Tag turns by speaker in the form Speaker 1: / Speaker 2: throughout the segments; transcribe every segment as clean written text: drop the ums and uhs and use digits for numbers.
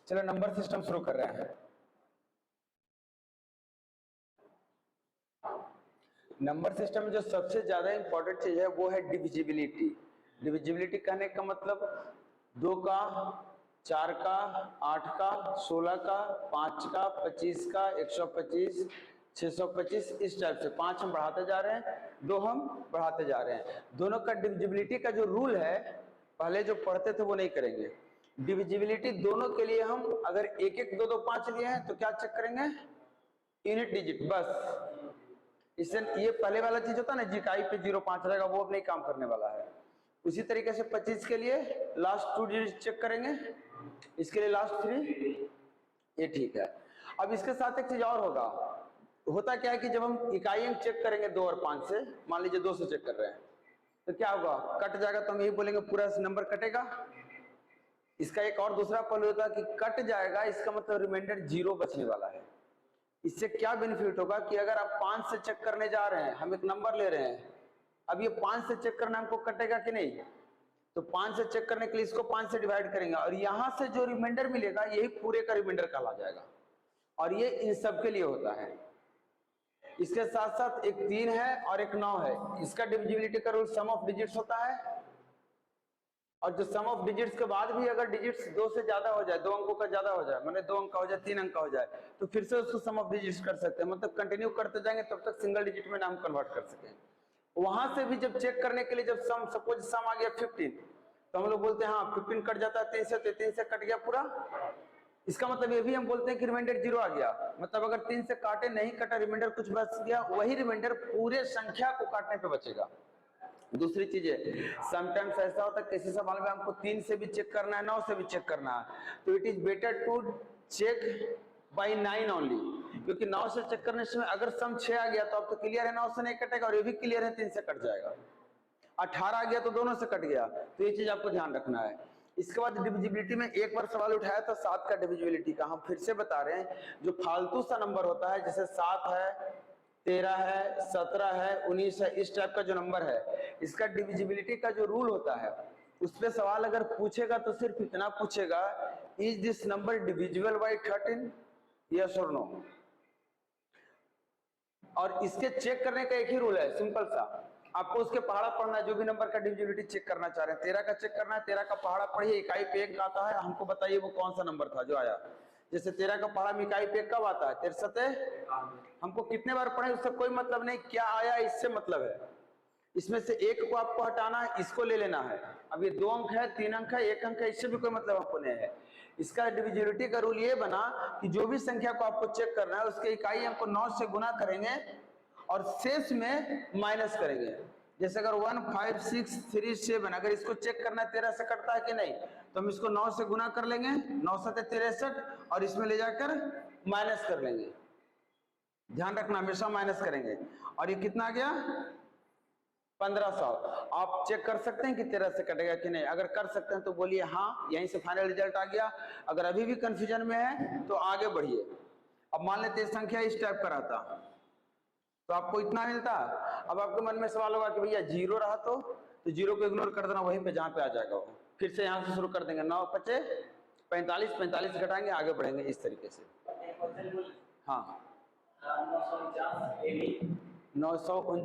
Speaker 1: चलो number system शुरू कर रहे हैं। नंबर सिस्टम में जो सबसे ज्यादा इंपॉर्टेंट चीज है वो है डिविजिबिलिटी। डिविजिबिलिटी कहने का मतलब 2 का, 4 का, 8 का, 16 का, 5 का, 25 का, 125, 625, इस टाइप से 5 हम बढ़ाते जा रहे हैं, 2 हम बढ़ाते जा रहे हैं। दोनों का डिविजिबिलिटी का जो रूल है, पहले जो पढ़ते थे वो नहीं करेंगे। डिविजिबिलिटी दोनों के लिए हम अगर 1 1 2 2 5 लिए हैं तो क्या चेक करेंगे? यूनिट डिजिट बस। इससे ये पहले वाला चीज होता है ना, इकाई पे 0.5 रहेगा, वो अब नहीं काम करने वाला है। उसी तरीके से 25 के लिए लास्ट 2 डिजिट चेक करेंगे, इसके लिए लास्ट 3, ये ठीक है। अब इसके साथ एक चीज और होता क्या है कि जब हम इकाई अंक चेक करेंगे 2 और 5 से, मान लीजिए 2 से चेक कर रहे हैं, तो क्या होगा? कट जाएगा, तो हम यही बोलेंगे पूरा नंबर कटेगा। इसका एक और दूसरा पहलू होता है कि कट जाएगा, इसका मतलब रिमाइंडर 0 बचने वाला है। इससे क्या बेनिफिट होगा कि अगर आप 5 से चेक करने जा रहे हैं, हम एक नंबर ले रहे हैं, अब ये 5 से चेक करना हमको कटेगा कि नहीं? तो 5 से चेक करने के लिए इसको 5 से डिवाइड करेंगे और यहां से जो रिमाइंडर मिलेगा यही पूरे का रिमाइंडर कहला जाएगा। और ये इन सब के लिए होता है। इसके साथ साथ एक 3 है और एक 9 है। इसका डिविजिबिलिटी का रूल सम ऑफ डिजिट्स होता है, और जो सम ऑफ डिजिट्स के बाद भी अगर डिजिट्स 2 से ज्यादा हो जाए, 2 अंकों का ज्यादा हो जाए, माने 2 अंक का हो जाए, 3 अंक का हो जाए, तो फिर से उसको सम ऑफ डिजिट्स कर सकते हैं। मतलब कंटिन्यू करते जाएंगे तब तक सिंगल डिजिट में नाम कन्वर्ट कर सकें। वहां से भी जब चेक करने के लिए, जब सम सपोज सम आ गया 15, तो हम लोग बोलते हैं हाँ 15 कट जाता है 3 से, तो 3 से कट गया पूरा। इसका मतलब ये भी हम बोलते हैं कि रिमाइंडर 0 आ गया। मतलब अगर 3 से काटे नहीं कटा, रिमाइंडर कुछ बच गया, वही रिमाइंडर पूरे संख्या को काटने पे बचेगा। दूसरी चीज है, समटाइम्स ऐसा होता है किसी सवाल में हमको 3 से भी चेक करना है, 9 से भी चेक करना है, तो it is better to check by 9 only, क्योंकि 9 से चेक करने से अगर सम 6 आ गया तो अब तो क्लियर है 9 से नहीं कटेगा, और ये भी क्लियर है 3 से कट जाएगा। 18 आ गया तो दोनों से कट गया, तो ये चीज आपको ध्यान रखना है। इसके बाद डिविजिबिलिटी में एक बार सवाल उठाया था 7 का डिविजिबिलिटी का, हम फिर से बता रहे हैं, जो फालतू सा नंबर होता है जैसे 7 है, 13 है, 17 है, 19 है, इस टाइप का जो नंबर है, इसका डिविजिबिलिटी का जो रूल होता है, उस पे सवाल अगर पूछेगा तो सिर्फ इतना पूछेगा, is this number divisible by 13, yes और नो। और इसके चेक करने का एक ही रूल है, सिंपल सा, आपको उसके पहाड़ा पढ़ना है, जो भी नंबर का डिविजिबिलिटी चेक करना चाह रहे हैं। 13 का चेक करना है, 13 का पहाड़ा पढ़िए, इकाई पे 1 आता है, हमको बताइए वो कौन सा नंबर था जो आया। जैसे 13 का पहाड़ा में इकाई पे 1 कब आता है? 63। हमको कितने बार पढ़े उससे कोई मतलब नहीं, क्या आया इससे मतलब है। इसमें से 1 को आपको हटाना है, इसको ले लेना है। अब ये 2 अंक है, 3 अंक है, 1 अंक है, इससे भी कोई मतलब आपको नहीं है। इसका डिविजिबिलिटी का रूल ये बना कि जो भी संख्या को आपको चेक करना है, उसके इकाई अंक को 9 से गुना करेंगे और शेष में माइनस करेंगे। जैसे अगर 1 5 6 3 7, अगर इसको चेक करना है 13 से कटता है कि नहीं, तो हम इसको 9 से गुना कर लेंगे, 9 से 63, और इसमें ले जाकर माइनस कर लेंगे। ध्यान रखना हमेशा माइनस करेंगे। और ये कितना आ गया? 1500। आप चेक कर सकते हैं कि 13 से कटेगा कि नहीं। अगर कर सकते हैं तो बोलिए हाँ, यहीं से फाइनल रिजल्ट आ गया। अगर अभी भी कंफ्यूजन में है तो आगे बढ़िए। अब मान लेते हैं संख्या इस टाइप का रहता तो आपको इतना मिलता। अब आपके मन में सवाल होगा कि भैया 0 रहा तो 0 को इग्नोर कर देना, वहीं पे जहां पे आ जाएगा वो। फिर से यहां से शुरू कर देंगे, 9 5 45, 45 घटाएंगे, आगे बढ़ेंगे इस तरीके से। हाँ 949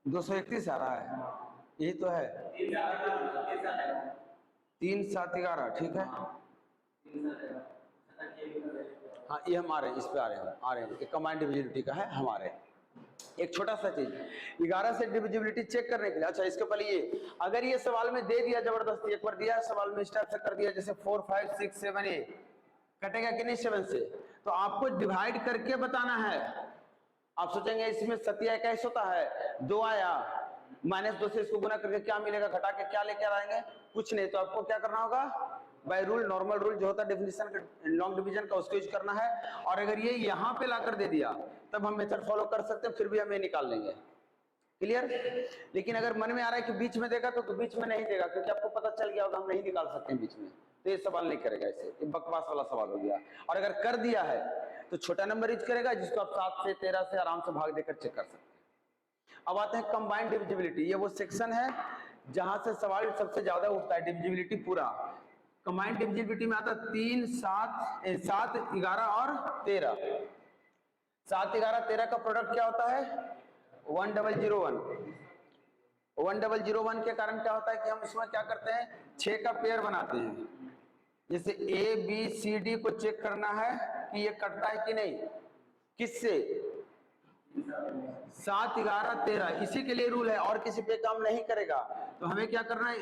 Speaker 1: 231 आ रहा है, यही तो है। 3 7 11, ठीक है। हाँ ये हम आ रहे हैं, इस पे आ रहे हैं, कमांड डिविजिबिलिटी का है हमारे। एक छोटा सा चीज 11 से डिविजिबिलिटी चेक करने के लिए, अच्छा इसके पहले ये, अगर ये सवाल में दे दिया जबरदस्ती, एक बार दिया सवाल में इस टाइप से कर दिया, जैसे 4 5 6 7 8, कटेगा कि नहीं 7 से, तो आपको डिवाइड करके बताना है। आप सोचेंगे इसमें 27 होता है, 2 आया, -2 से इसको गुना करके क्या मिलेगा, घटा के क्या लेकर आएंगे, कुछ नहीं। तो आपको क्या करना होगा, बाय रूल, नॉर्मल रूल जो होता है डेफिनेशन का, लॉन्ग डिवीजन का, उसको यूज करना है। और अगर ये यहाँ पे लाकर दे दिया तब हम मेथड फॉलो कर सकते हैं, फिर भी हम ये निकाल लेंगे। क्लियर? लेकिन अगर मन में आ रहा है कि बीच में देगा तो बीच में नहीं देगा, क्योंकि आपको पता चल गया होगा हम नहीं निकाल सकते हैं बीच में, तो ये सवाल नहीं करेगा, इसे बकवास वाला सवाल हो गया। और अगर कर दिया है तो छोटा नंबर यूज करेगा, जिसको आप 7 से 13 से आराम से भाग देकर चेक कर सकते हैं। अब आते हैं कंबाइंड डिविजिबिलिटी। ये वो सेक्शन है जहां से सवाल सबसे ज्यादा उठता है, डिविजिबिलिटी पूरा। कंबाइंड डिविजिबिलिटी में आता है 3, 7, 11 और 13। 7, 11, 13 का प्रोडक्ट क्या होता है? 1001। 1001 के कारण क्या होता है कि हम इसमें क्या करते हैं, 6 का पेयर बनाते हैं। जैसे ए बी सी डी को चेक करना है कि ये कटता है कि नहीं, किससे? 7, 11, 13, इसी के लिए रूल है, और किसी पे काम नहीं करेगा। तो हमें क्या करना है,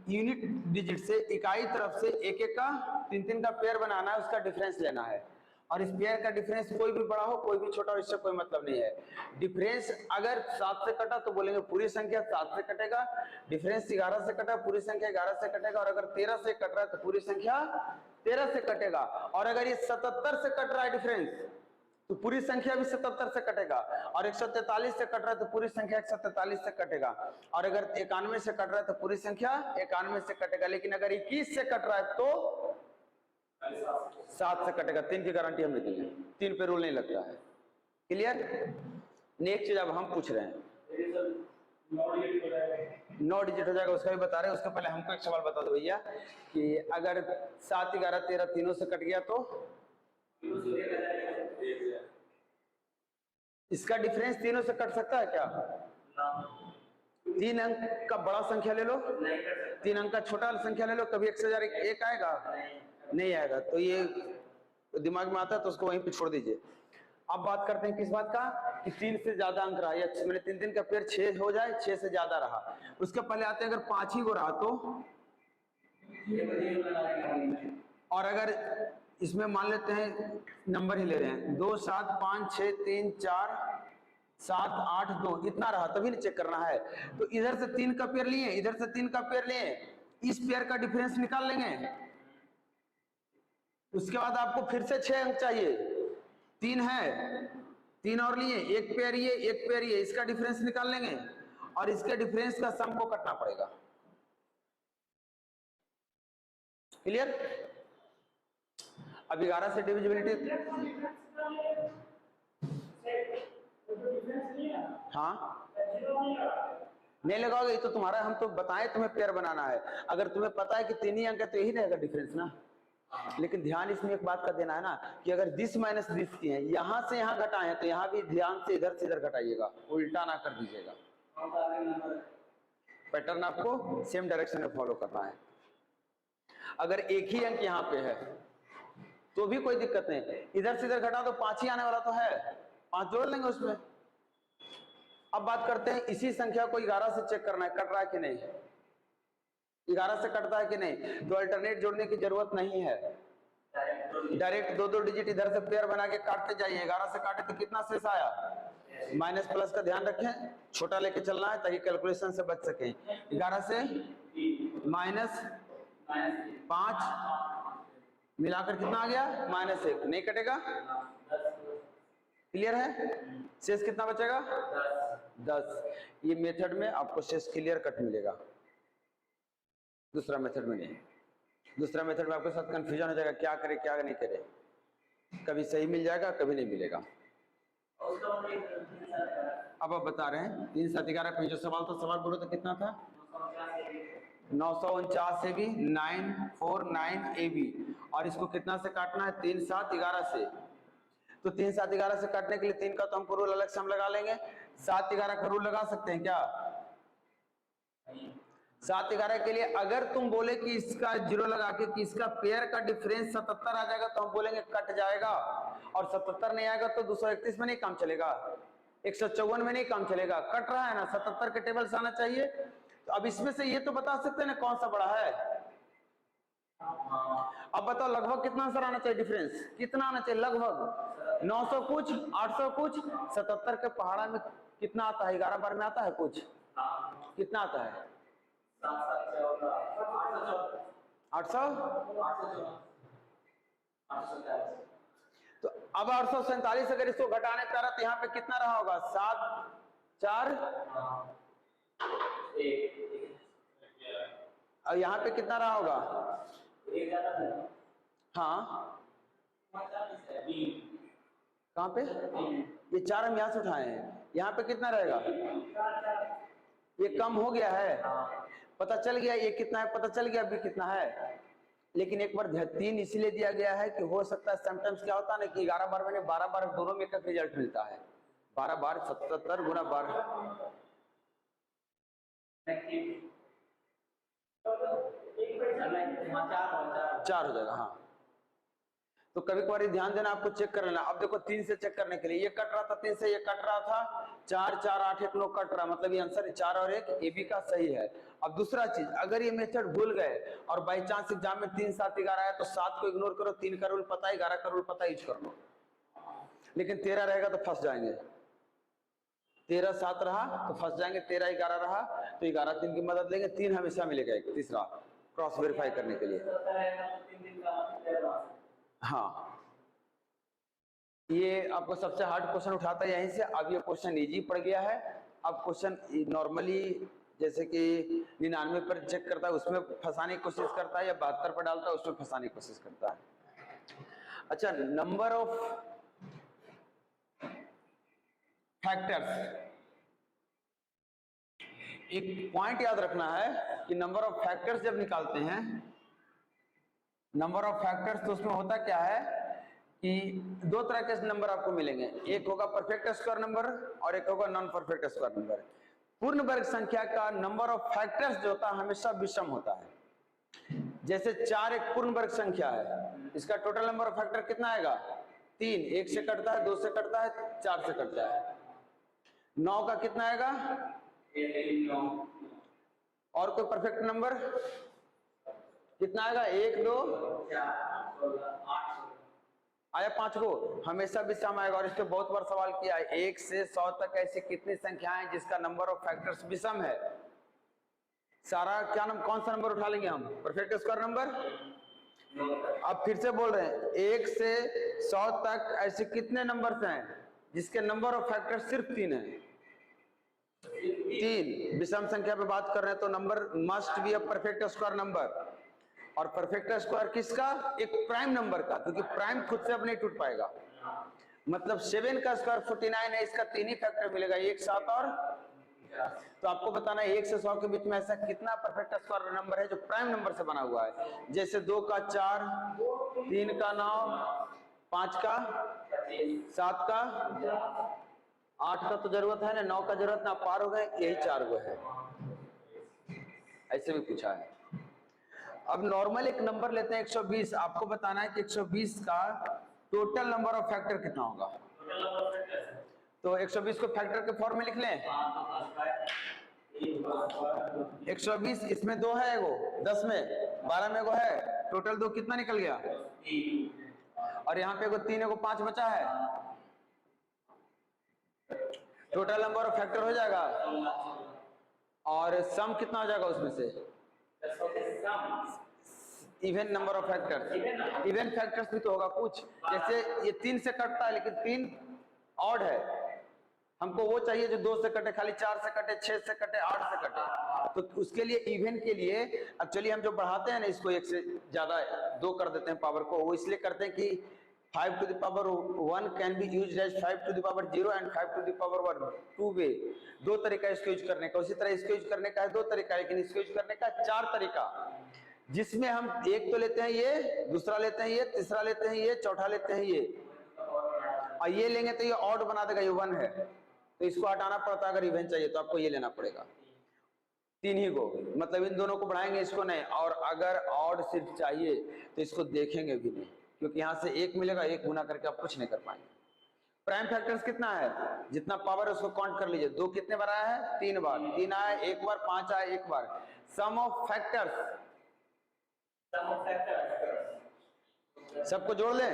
Speaker 1: यूनिट डिजिट से, इकाई तरफ से एक एक का 3 का पेयर बनाना है, उसका डिफरेंस लेना है। और इस पेयर का डिफरेंस कोई भी बड़ा हो कोई भी छोटा हो, इससे कोई मतलब नहीं है। डिफरेंस अगर 7 से कटा तो बोलेंगे पूरी संख्या 7 से कटेगा, डिफरेंस 11 से कटा पूरी संख्या 11 से कटेगा, और अगर 13 से कट रहा है तो पूरी संख्या 13 से कटेगा। और अगर ये 77 से कट रहा है डिफरेंस तो पूरी संख्या भी 77 से कटेगा, और 143 से कट रहा है तो पूरी संख्या 143 से कटेगा, और अगर 91 से कट रहा है तो पूरी संख्या 91 से कटेगा। लेकिन अगर 21 से कट रहा है तो 7 से कटेगा। 3 की गारंटी हमने दी है, 3 पे रूल नहीं लगता है। क्लियर? नेक्स्ट चीज अब हम पूछ रहे हैं, 9 डिजिट हो जाएगा, उसका भी बता रहे हैं। उसके पहले हमको एक सवाल बता दो भैया कि अगर 7, 11, 13 तीनों से कट गया तो इसका डिफरेंस तीनों से कट सकता है क्या? 3 अंक का बड़ा संख्या ले लो, 3 अंक का छोटा संख्या ले लो, कभी 1001 आएगा? नहीं आएगा। तो ये दिमाग में आता है तो उसको वहीं पे छोड़ दीजिए। अब बात करते हैं किस बात का, कि 3 से ज्यादा अंक रहा, या मैंने 3 का पेयर 6 हो जाए, 6 से ज्यादा रहा। उसके पहले आते हैं अगर 5 ही को रहा तो, और अगर इसमें मान लेते हैं नंबर ही ले रहे हैं 2, 7, 5, 6, 3, 4, 7, 8, 2 इतना रहा, तभी नहीं चेक करना है। तो इधर से 3 का पेयर लिए, इधर से 3 का पेयर लिए, इस पेयर का डिफरेंस निकाल लेंगे। उसके बाद आपको फिर से 6 अंक चाहिए, 3 है, 3 और लिए, एक पेयर ये, एक पेयर ये, इसका डिफरेंस निकाल लेंगे, और इसके डिफरेंस का सम को कटना पड़ेगा। क्लियर? अब 11 से डिविजिबिलिटी, हाँ नहीं लगाओगे, ये तो तुम्हारा, हम तो बताएं तुम्हें पेयर बनाना है। अगर तुम्हें पता है कि 3 ही अंक है तो यही रहेगा डिफरेंस ना। लेकिन ध्यान इसमें एक बात का देना है ना, कि अगर दिस माइनस दिस की है, यहां से यहां घटाए हैं, तो यहां भी ध्यान से इधर घटाइएगा, उल्टा ना कर दीजिएगा। पैटर्न आपको सेम डायरेक्शन में फॉलो करना है। अगर एक ही अंक यहाँ पे है तो भी कोई दिक्कत नहीं, इधर से इधर घटा तो 5 ही आने वाला तो है, 5 जोड़ लेंगे उसमें। अब बात करते हैं इसी संख्या को 11 से चेक करना है, कट रहा है कि नहीं, 11 से कटता है कि नहीं। तो अल्टरनेट जोड़ने की जरूरत नहीं है, डायरेक्ट 2 डिजिट इधर से पेयर बना के काटते जाइए। 11 से काटे तो कितना शेष आया, माइनस प्लस का ध्यान रखें, छोटा लेके चलना है ताकि कैलकुलेशन से बच सके। 11 से माइनस 5 मिलाकर कितना आ गया, -1, नहीं कटेगा। क्लियर है? शेष कितना बचेगा, 10। ये मेथड में आपको शेष क्लियर कट मिलेगा, दूसरा मेथड में नहीं। दूसरा मेथड में आपके साथ कंफ्यूजन हो जाएगा, क्या करे क्या नहीं करे, कभी सही मिल जाएगा कभी नहीं मिलेगा। अब आप बता रहे हैं 3, 7, 11 जो सवाल था, सवाल बोलो तो कितना था, 949 से भी 949 AB, और इसको कितना से काटना है, 3, 7, 11 से। तो 3, 7, 11 से काटने के लिए 3 का तो हमको रूल अलग से हम लगा लेंगे, 7, 11 का रूल लगा सकते हैं क्या? 7, 11 के लिए अगर तुम बोले कि इसका 0 लगा के कि इसका पेयर का डिफरेंस 77 आ जाएगा, तो हम बोलेंगे कट जाएगा, और 77 नहीं आएगा तो 231 में नहीं काम चलेगा, 154 में नहीं काम चलेगा, कट रहा है ना, 77 के टेबल से आना चाहिए। तो अब इसमें से ये तो बता सकते हैं ना कौन सा बड़ा है। अब बताओ लगभग कितना आंसर आना चाहिए, डिफरेंस कितना आना चाहिए, लगभग 900 कुछ, 800 कुछ, 77 के पहाड़ा में कितना आता है, 11 बार में आता है कुछ, कितना आता है, 800। तो अब 847 अगर इसको घटाने का रहा तो यहाँ पे कितना रहा होगा, 7, 4, और यहाँ पे कितना रहा होगा, हाँ कहाँ पे? ये 4 हम यहाँ से उठाए हैं, यहाँ पे कितना रहेगा? ये कम हो गया है, पता चल गया ये कितना है, पता चल गया अभी कितना है। लेकिन एक बार 3 इसलिए दिया गया है कि हो सकता है समटाइम्स क्या होता है ना कि 11 बार मैंने 12 बार दोनों में का रिजल्ट मिलता है। 12 बार 77 गुना 12 4 हो जाएगा। हाँ, तो कभी कभार ध्यान देना, आपको चेक कर लेना। अब देखो 3 से चेक करने के लिए, ये कट रहा था 3 से, ये कट रहा था 4 4 8 1 9 कट रहा, मतलब ये आंसर 4 और 1 ए बी का सही है। अब दूसरा चीज, अगर ये मेथड भूल गए और बाई चांस एग्जाम में 3 7 11 है तो 7 को इग्नोर करो, 3 का रूल पता है, 11 का रूल पता है, यूज कर लो। लेकिन 13 रहेगा तो फंस जाएंगे, 13 7 रहा तो फंस जाएंगे, 13 11 रहा तो 11 3 की मदद लेंगे, 3 हमेशा मिलेगा एक तीसरा क्रॉस वेरीफाई करने के लिए। हाँ, ये आपको सबसे हार्ड क्वेश्चन उठाता है यहीं से। अब ये क्वेश्चन इजी पड़ गया है। अब क्वेश्चन नॉर्मली जैसे कि 99 पर चेक करता है उसमें फंसाने की कोशिश करता है, या 72 पर डालता है उसमें फंसाने की कोशिश करता है। अच्छा, नंबर ऑफ फैक्टर्स, एक पॉइंट याद रखना है कि नंबर ऑफ फैक्टर्स जब निकालते हैं, नंबर ऑफ फैक्टर्स तो उसमें होता क्या है कि 2 तरह के नंबर आपको मिलेंगे, एक होगा परफेक्ट स्क्वायर नंबर और एक होगा नॉन परफेक्ट स्क्वायर नंबर। पूर्ण वर्ग संख्या का नंबर ऑफ फैक्टर्स जो होता है हमेशा विषम होता है। जैसे 4 एक पूर्ण वर्ग संख्या है, इसका टोटल नंबर ऑफ फैक्टर कितना आएगा? 3, 1 से कटता है, 2 से कटता है, 4 से कटता है। 9 का कितना आएगा? और कोई परफेक्ट नंबर कितना आएगा? 1 2 आया, 5 को हमेशा विषम आएगा। और इस पे बहुत बार सवाल किया है, 1 से 100 तक ऐसी कितनी संख्याएं जिसका नंबर ऑफ फैक्टर्स विषम है? सारा क्या कौन सा नंबर उठा लेंगे हम? Perfect square number. अब फिर से बोल रहे हैं, 1 से 100 तक ऐसे कितने नंबर्स हैं जिसके नंबर ऑफ फैक्टर सिर्फ 3 है? 3 विषम संख्या पे बात कर रहे हैं तो number must be a perfect square number. और परफेक्ट स्क्वायर किसका? एक प्राइम नंबर का, क्योंकि प्राइम खुद से अब नहीं टूट पाएगा। मतलब 7 का स्क्वायर 49 है, इसका 3 ही फैक्टर मिलेगा, 1 7 और। तो आपको बताना है 1 से 100 के बीच में ऐसा कितना परफेक्ट स्क्वायर नंबर है जो प्राइम नंबर से बना हुआ है। जैसे 2 का 4, 3 का 9, 5 का 7 का 8 का तो जरूरत है ना, 9 का जरूरत ना, पार हो गए, यही 4 गो है। ऐसे भी पूछा है। अब नॉर्मल एक नंबर लेते हैं 120, आपको बताना है कि 120 का टोटल नंबर ऑफ फैक्टर कितना होगा। तो 120 को फैक्टर के फॉर्म में लिख लें। 120 इसमें 2 है, एगो 10 में 12 में एगो है, टोटल 2 कितना निकल गया? और यहाँ पे एगो 3 एगो 5 बचा है, टोटल नंबर ऑफ फैक्टर हो जाएगा। और सम कितना हो जाएगा उसमें से? Even number of factors. Even factors भी तो होगा कुछ, जैसे ये 3 से कटता है लेकिन 3 ऑड है, हमको वो चाहिए जो 2 से कटे, खाली 4 से कटे, 6 से कटे, 8 से कटे। तो उसके लिए इवन के लिए एक्चुअली हम जो बढ़ाते हैं ना इसको 1 से ज्यादा 2 कर देते हैं पावर को, वो इसलिए करते हैं कि 5 to the power 1 can be used as 5 to the power 0 and 5 to the power 1, 2 वे। 2 तरीका इसको यूज करने का, उसी तरह इसको यूज करने का है 2 तरीका, लेकिन इसको यूज करने का 4 तरीका, जिसमें हम एक तो लेते हैं ये, दूसरा लेते हैं ये, तीसरा लेते हैं ये, चौथा लेते हैं ये, और ये लेंगे तो ये ऑड बना देगा, ये 1 है तो इसको हटाना पड़ता है। अगर इवन चाहिए तो आपको ये लेना पड़ेगा, 3 ही को, मतलब इन दोनों को बढ़ाएंगे, इसको नहीं। और अगर ऑड सिर्फ चाहिए तो इसको देखेंगे भी नहीं, क्योंकि यहां से 1 मिलेगा, 1 गुना करके आप कुछ नहीं कर पाएंगे। प्राइम फैक्टर्स कितना है, जितना पावर है उसको काउंट कर लीजिए। 2 कितने बार आया है? 3 बार। 3 आया 1 बार, 5 आया 1 बार। सम ऑफ फैक्टर्स, सबको जोड़ लें,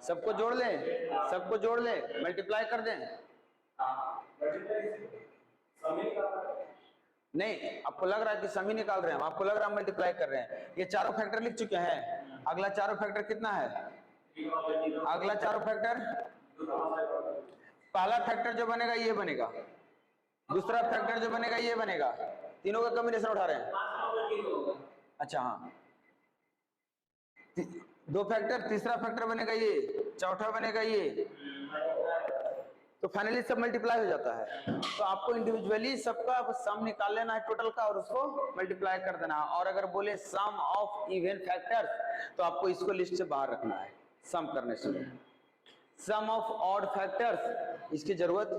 Speaker 1: सबको जोड़ लें, सबको जोड़ लें, मल्टीप्लाई कर दें। नहीं, आपको लग रहा है कि सम ही निकाल रहे हैं हम, आपको लग रहा है मल्टीप्लाई कर रहे हैं। ये चारों फैक्टर लिख चुके हैं, अगला चारों फैक्टर कितना है? अगला चारों फैक्टर, पहला फैक्टर जो बनेगा ये बनेगा, दूसरा फैक्टर जो बनेगा ये बनेगा, तीनों का कॉम्बिनेशन उठा रहे हैं। अच्छा हाँ, 2 फैक्टर, तीसरा फैक्टर बनेगा ये, चौथा बनेगा ये, तो फाइनली सब मल्टीप्लाई हो जाता है। तो आपको इंडिविजुअली सबका सम निकाल लेना है टोटल का और उसको मल्टीप्लाई कर देना है। और अगर बोले सम ऑफ इवन फैक्टर्स तो आपको इसको लिस्ट से बाहर रखना है सम करने से। सम ऑफ ऑड फैक्टर्स इसकी जरूरत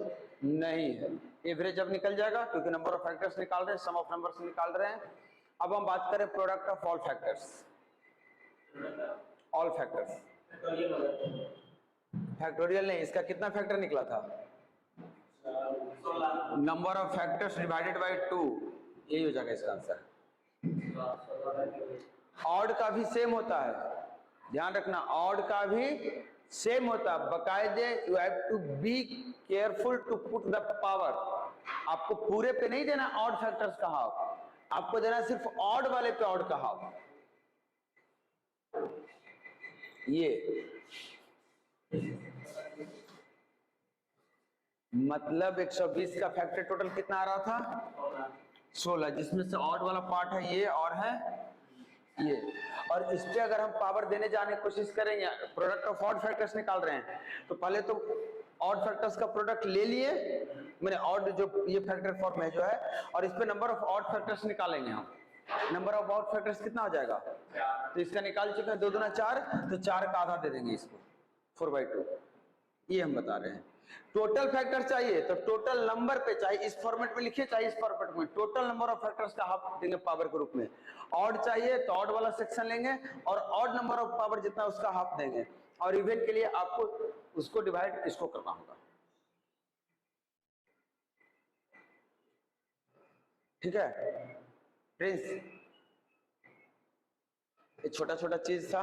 Speaker 1: नहीं है, एवरेज अब निकल जाएगा क्योंकि नंबर ऑफ फैक्टर्स निकाल रहे हैं, सम ऑफ नंबर्स निकाल रहे हैं। अब हम बात करें product of all factors. All factors factorial नहीं, इसका कितना फैक्टर निकला था? Number of factors divided by 2, यही हो जाएगा इसका आंसर। ऑड का भी सेम होता है, ध्यान रखना, ऑड का भी सेम होता है। बकायदे you have to be careful to put the power. आपको पूरे पे नहीं देना ऑड फैक्टर्स का हाफ, आपको देना सिर्फ ऑड वाले पे ऑड का हाफ। ये मतलब 120 का फैक्टर टोटल कितना आ रहा था? 16, जिसमें से ऑड वाला पार्ट है ये और है ये। और इस पे अगर हम पावर देने जाने की कोशिश करेंगे, प्रोडक्ट ऑफ ऑड फैक्टर्स निकाल रहे हैं, तो पहले तो ऑड फैक्टर्स का प्रोडक्ट ले लिए, मैंने ऑड जो ये फैक्टर फॉर्म है जो है, और इस पे नंबर ऑफ ऑड फैक्टर्स निकालेंगे हम। नंबर ऑफ ऑड फैक्टर्स कितना हो जाएगा? तो इसका निकाल चुके हैं 2 दूना 4, तो 4 का आधा दे देंगे इसको 4/2, ये हम बता रहे हैं। टोटल फैक्टर चाहिए तो टोटल नंबर पे, चाहे इस फॉर्मेट में लिखिए चाहे इस फॉर्मेट में, टोटल नंबर ऑफ फैक्टर्स का हाफ देंगे पावर के रूप में। ऑड चाहिए तो ऑड वाला सेक्शन लेंगे और ऑड नंबर ऑफ पावर जितना उसका हाफ देंगे, और इवन के लिए आपको उसको डिवाइड इसको करना होगा। ठीक है प्रिंस, ये छोटा छोटा चीज था।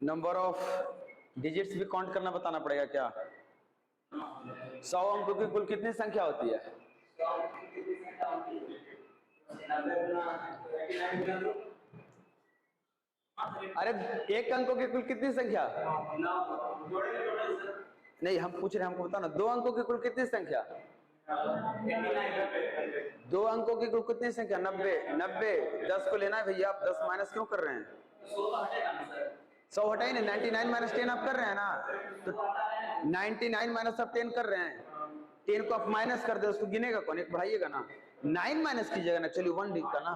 Speaker 1: नंबर ऑफ डिजिट्स भी काउंट करना बताना पड़ेगा क्या? 100 अंकों की कुल कितनी संख्या होती है? अरे एक अंकों की कुल कितनी संख्या? नहीं, हम पूछ रहे हैं, हमको बताओ ना, 2 अंकों की कुल कितनी संख्या? 2 अंकों की कुल कितनी संख्या? 90। 90 10 को लेना है भैया, आप 10 माइनस क्यों कर रहे हैं? 100 हटाइए ना, 99 माइनस 10 आप कर रहे हैं ना, तो 99 माइनस आप 10 कर रहे हैं, 10 को आप माइनस कर दे, उसको गिनेगा कौन? एक बढ़ाइएगा ना, 9 माइनस कीजिएगा ना, चलिए 1 डिग का ना,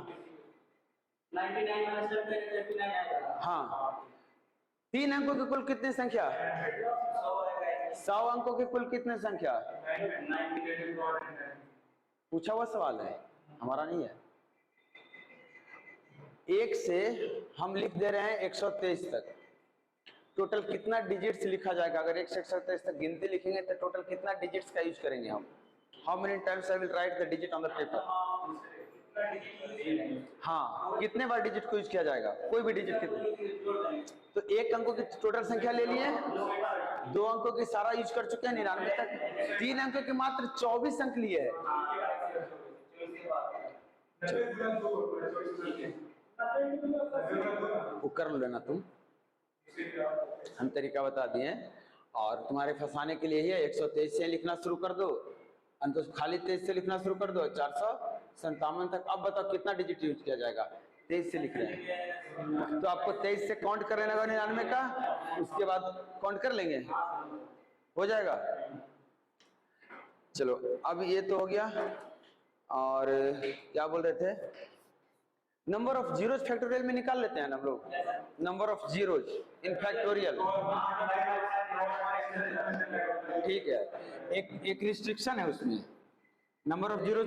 Speaker 1: 99 माइनस, हाँ। 3 अंकों की कुल कितनी संख्या? 100 अंकों की कुल कितनी संख्या? पूछा हुआ सवाल है, हमारा नहीं है। 1 से हम लिख दे रहे हैं 123 तक, टोटल कितना डिजिट्स लिखा जाएगा? अगर 1 से 123 तक गिनती लिखेंगे तो टोटल कितना डिजिट्स का यूज करेंगे हम? How many times I will write the digit on the paper? हाँ, कितने बार डिजिट को यूज किया जाएगा? कोई भी डिजिट कितने? तो 1 अंकों की टोटल संख्या ले लिए, 2 अंकों की सारा यूज कर चुके हैं 99 तक, 3 अंकों के मात्र 24 अंक लिए है। वो कर लेना तुम, हम तरीका बता दिए, और तुम्हारे फंसाने के लिए ही 123 से लिखना शुरू कर दो, अंत खाली 23 से लिखना शुरू कर दो 457 तक। अब बताओ कितना डिजिट यूज किया जाएगा? 23 से लिख रहे हैं, तो आपको 23 से काउंट कर लेना 99 का, उसके बाद काउंट कर लेंगे, हो जाएगा। चलो अब ये तो हो गया, और क्या बोल रहे थे? नंबर ऑफ जीरोज फैक्टोरियल में निकाल लेते हैं ना हम लोग, number of zeros in factorial. ठीक है, एक रिस्ट्रिक्शन है उसमें, नंबर ऑफ जीरोज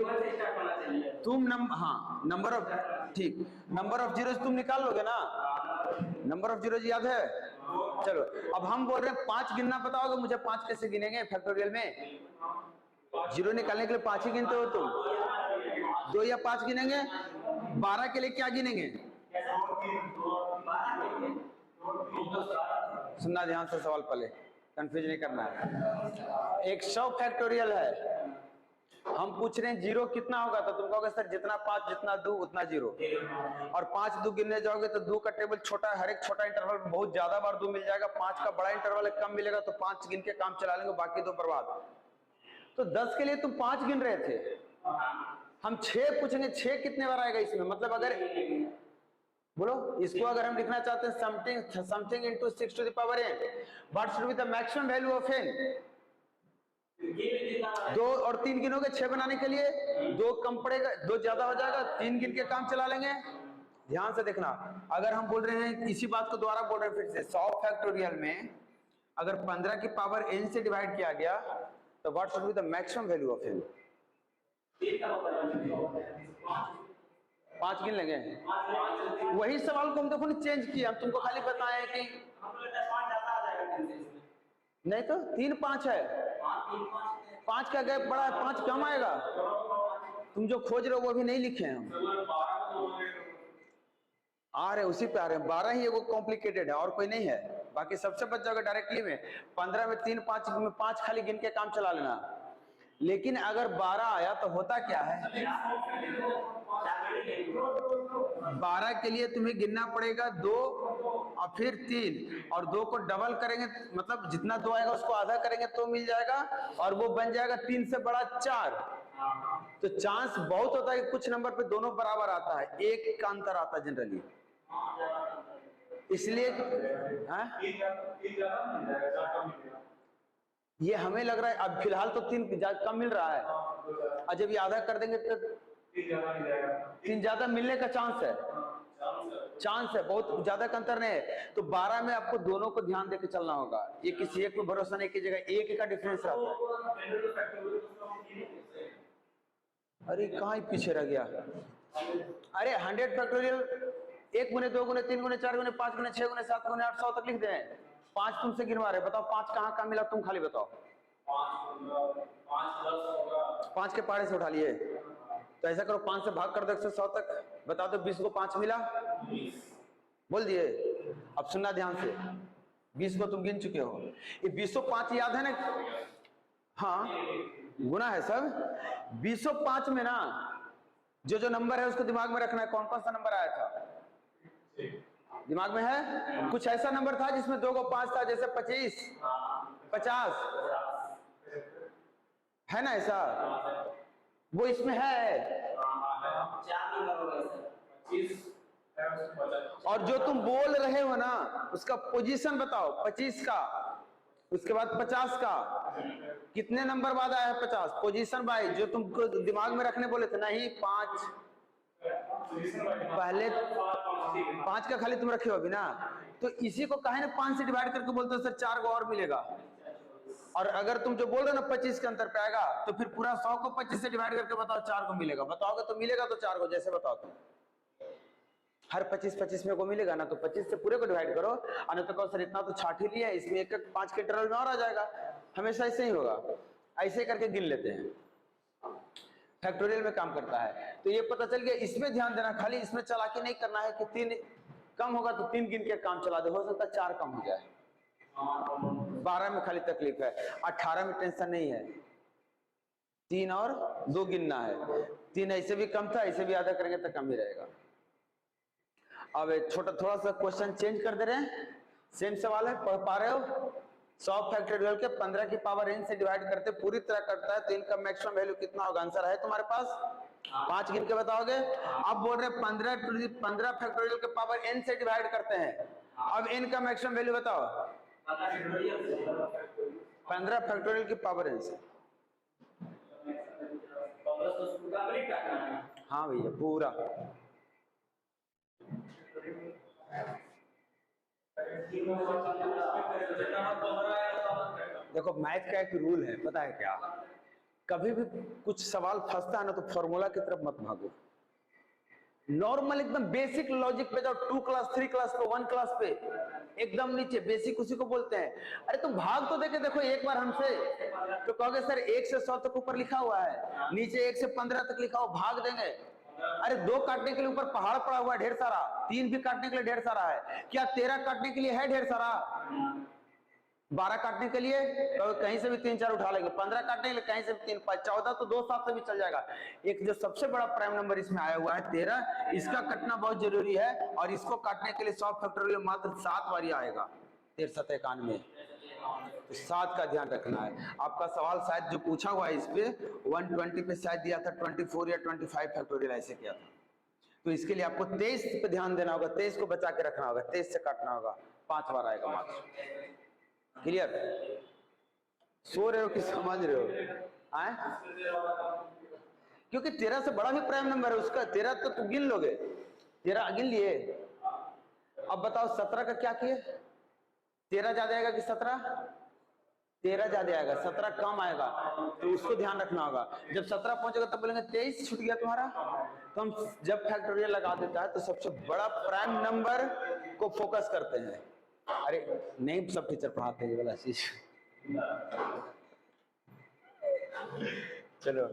Speaker 1: तुम हाँ नंबर ऑफ, ठीक, नंबर ऑफ जीरोज तुम निकाल लोगे ना, नंबर ऑफ जीरोज याद है? चलो अब हम बोल रहे हैं 5 गिनना बताओगे मुझे, 5 कैसे गिनेंगे फैक्टोरियल में? जीरो निकालने के लिए 5 ही गिनते हो तुम, 2 या 5 गिनेंगे? 12 के लिए क्या गिनेंगे? सुनना ध्यान से सवाल, पहले कंफ्यूज नहीं करना है। 100 फैक्टोरियल है, हम पूछ रहे हैं जीरो कितना होगा, तो तुम कहोगे सर जितना 5 जितना 2 उतना जीरो, और 5 2 गिनने जाओगे तो 2 का टेबल छोटा है, हर एक छोटा इंटरवल में बहुत ज्यादा बार 2 मिल जाएगा, 5 का बड़ा इंटरवल कम मिलेगा, तो 5 गिन के काम चला लेंगे, बाकी 2 बर्बाद। तो 10 के लिए तुम 5 गिन रहे थे, हम 6 पूछेंगे, 6 कितने बार आएगा इसमें? मतलब अगर बोलो, इसको अगर हम लिखना चाहते हैं something into 6 to the power n, what should be the maximum value of n? 2 और 3 गिनोगे 6 बनाने के लिए, 2 कम पड़ेगा, 2 ज्यादा हो जाएगा, 3 गिन के काम चला लेंगे। ध्यान से देखना, अगर हम बोल रहे हैं इसी बात को दोबारा बोल रहे हैं फिर से, 100 फैक्टोरियल में अगर 15 की पावर n से डिवाइड किया गया तो what should be the maximum value of n? 5 गिन लेंगे। वही सवाल को हम देखो चेंज किया, हम तुमको खाली बताए कि नहीं तो 3 5 है, 5 का गैप बड़ा है, 5 कम आएगा। तुम जो खोज रहे हो वो भी नहीं लिखे हैं हम, आ रहे उसी पे आ रहे हैं। 12 ही एगो कॉम्प्लिकेटेड है और कोई नहीं है, बाकी सबसे बच जाओगे डायरेक्टली में। 15 में 3 5 में 5 खाली गिन के काम चला लेना। लेकिन अगर 12 आया तो होता क्या है, 12 के लिए तुम्हें गिनना पड़ेगा 2 और फिर 3 और 2 को डबल करेंगे, मतलब जितना 2 आएगा उसको आधा करेंगे तो मिल जाएगा, और वो बन जाएगा 3 से बड़ा 4। तो चांस बहुत होता है कि कुछ नंबर पे दोनों बराबर आता है, एक का अंतर आता है जनरली, इसलिए ये हमें लग रहा है अब फिलहाल तो 3 कम मिल रहा है, और जब ये आधा कर देंगे तो 3 ज्यादा मिलने का चांस है, बहुत ज्यादा का अंतर नहीं है। तो 12 में आपको दोनों को ध्यान देके चलना होगा, ये किसी एक पे भरोसा नहीं कीजिएगा, एक का डिफरेंस रहता है। अरे कहाँ ही पीछे रह गया, अरे 100 फैक्टोरियल 1 गुने 2 गुने 3 गुने 4 गुने 5 गुने 6 गुने 7 गुने 8 100 तक लिख दे। 5 तुमसे गिनवा रहे, बताओ 5 कहाँ मिला, तुम खाली बताओ। 5 के पहाड़े से उठा लिए, तो ऐसा करो 5 से भाग कर दो 100 तक, बता दो 20 को 5 मिला, बोल दिए। अब सुनना ध्यान से, 20 को तुम गिन चुके हो, ये 205 याद है ना? हाँ गुना है सब। 205 में ना जो नंबर है उसको दिमाग में रखना है, कौन कौन सा नंबर आया था दिमाग में है? कुछ ऐसा नंबर था जिसमें 2 को 5 था, जैसे 25 50 है ना, ऐसा वो इसमें है। और जो तुम बोल रहे हो ना उसका पोजीशन बताओ, 25 का, उसके बाद 50 का, कितने नंबर बाद आया है 50? पोजीशन बाई जो तुमको दिमाग में रखने बोले थे, नहीं 5 पहले 5 का खाली तुम रखे हो अभी ना, तो इसी को कहे ना 5 से डिवाइड करके बोलते हो सर 4 को और मिलेगा। और अगर तुम जो बोल रहे हो ना 25 के अंतर पे आएगा, तो फिर पूरा 100 को 25 से डिवाइड करके बताओ 4 को मिलेगा, बताओगे तो मिलेगा, तो 4 को जैसे बताओ तुम, हर 25 में को मिलेगा ना, तो 25 से पूरे को डिवाइड करो, और तो कहो सर इतना तो छाट ही लिया, इसमें एक 5 के इंटरवल में और आ जाएगा, हमेशा ऐसे ही होगा, ऐसे करके गिन लेते हैं, फैक्टोरियल में काम करता है। तो ये पता चल गया, इसमें ध्यान देना, खाली इसमें चालाकी नहीं करना है कि 3 कम होगा तो 3 गिन के काम चला दे, हो सकता है 4 कम हो जाए। 12 में खाली तकलीफ है, 18 में टेंशन नहीं है, 3 और 2 गिनना है, 3 ऐसे भी कम था, ऐसे भी आधा करेंगे तो कम ही रहेगा। अब छोटा थोड़ा सा क्वेश्चन चेंज कर दे रहे हैं, सेम सवाल है, पढ़ पा रहे हो? 100 फैक्टोरियल के 15 की पावर n से डिवाइड करते पूरी तरह करता है, तो इनका मैक्सिमम वैल्यू कितना होगा? आंसर है तुम्हारे पास, 5 गिन के बताओगे। अब बोल रहे 15 फैक्टोरियल के पावर n से डिवाइड करते हैं, अब n का मैक्सिमम वैल्यू बताओ। 15 फैक्टोरियल की पावर n से, हाँ भैया पूरा। देखो मैथ का एक रूल है, पता है क्या? कभी भी कुछ सवाल फंसता है ना तो फॉर्मूला की तरफ मत भागो, नॉर्मल एकदम बेसिक लॉजिक पे जाओ, 2 क्लास 3 क्लास पे 1 क्लास पे एकदम नीचे, बेसिक उसी को बोलते हैं। अरे तुम भाग तो देखे देखो एक बार हमसे, तो कहोगे सर 1 से 100 तक ऊपर लिखा हुआ है, नीचे 1 से 15 तक लिखा हो, भाग देंगे। अरे 2 काटने के लिए ऊपर पहाड़ पड़ा हुआ है ढेर सारा, 3 भी काटने के लिए ढेर सारा है, क्या 13 काटने के लिए है ढेर सारा? 12 काटने के लिए कहीं से भी 3 4 उठा लेंगे, 15 काटने के लिए कहीं से भी 3 5 14, तो 2 7 से भी चल जाएगा। एक जो सबसे बड़ा प्राइम नंबर इसमें आया हुआ है 13, इसका कटना बहुत जरूरी है, और इसको काटने के लिए 100 फैक्टोरियल मात्र 7 बार आएगा, 13 7 91, तो 7 का ध्यान रखना है। आपका सवाल शायद जो पूछा हुआ है इस पे 120 पे शायद दिया था 24 या 25 फैक्टोरियल ऐसे किया था, तो इसके लिए आपको 23 पे ध्यान देना होगा, 23 को बचा के रखना होगा, 23 से काटना होगा, 5 बार आएगा मात्र। क्लियर? सो रहे हो कि समझ रहे हो? आए? क्योंकि 13 से बड़ा भी प्राइम नंबर है उसका, 13 तो तुम गिन लोगे, 13 गिन लिए। अब बताओ 17 का क्या किए? 13 ज्यादा आएगा कि 17? 13 ज्यादा आएगा, 17 कम आएगा, तो उसको ध्यान रखना होगा। जब 17 पहुंचेगा तब बोलेंगे 23 छूट गया तुम्हारा। तो हम जब फैक्टोरियल लगा देता है तो सबसे बड़ा प्राइम नंबर को फोकस करते हैं। अरे नहीं, सब टीचर पढ़ाते हैं ये वाला चीज। चलो,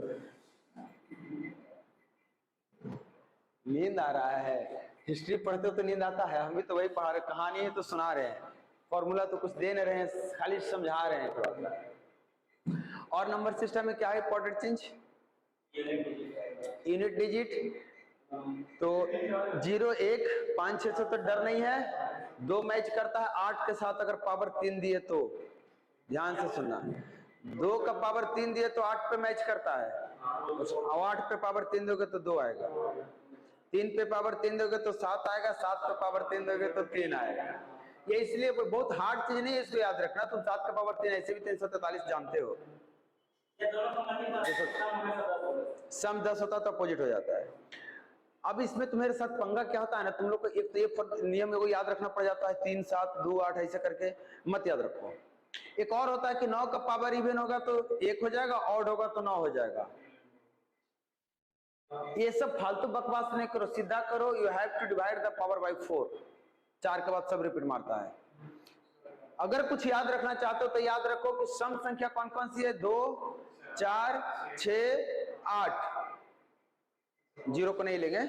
Speaker 1: नींद आ रहा है, हिस्ट्री पढ़ते हो तो नींद आता है, हम भी तो वही पढ़ा रहे, कहानी है तो सुना रहे हैं, फॉर्मूला तो कुछ दे नहीं रहे हैं, खाली समझा रहे हैं थोड़ा सा। और नंबर सिस्टम में क्या है इंपॉर्टेंट चेंज? Unit digit. तो 0 1 5 6 से तो डर नहीं है, 2 मैच करता है 8 के साथ, अगर पावर 3 दिए तो ध्यान से सुनना, 2 का पावर 3 दिए तो 8 पे मैच करता है, और 8 पे पावर 3 दोगे तो 2 आएगा, 3 पे पावर 3 दोगे तो 7 आएगा, 7 पे पावर 3 दोगे तो 3 आएगा। ये इसलिए बहुत हार्ड चीज नहीं है, इसको याद रखना। तुम 7 का पावर 3 ऐसे भी 343 जानते हो। सम 10 होता तो अपोजिट हो जाता है। अब इसमें तुम्हारे साथ पंगा क्या होता है ना, तुम लोग को एक तो ये नियम को याद रखना पड़ जाता है, 3 7 2 8 ऐसे करके मत याद रखो। एक और होता है कि 9 का पावर इवन होगा तो 1 हो जाएगा, ऑड होगा तो 9 हो जाएगा। ये सब फालतू बकवास नहीं करो, सीधा करो। You have to divide the power by 4। 4 के बाद सब रिपीट मारता है। अगर कुछ याद रखना चाहते हो तो याद रखो कि सम संख्या कौन कौन सी है? 2 4 6 8। 0 को नहीं लेंगे,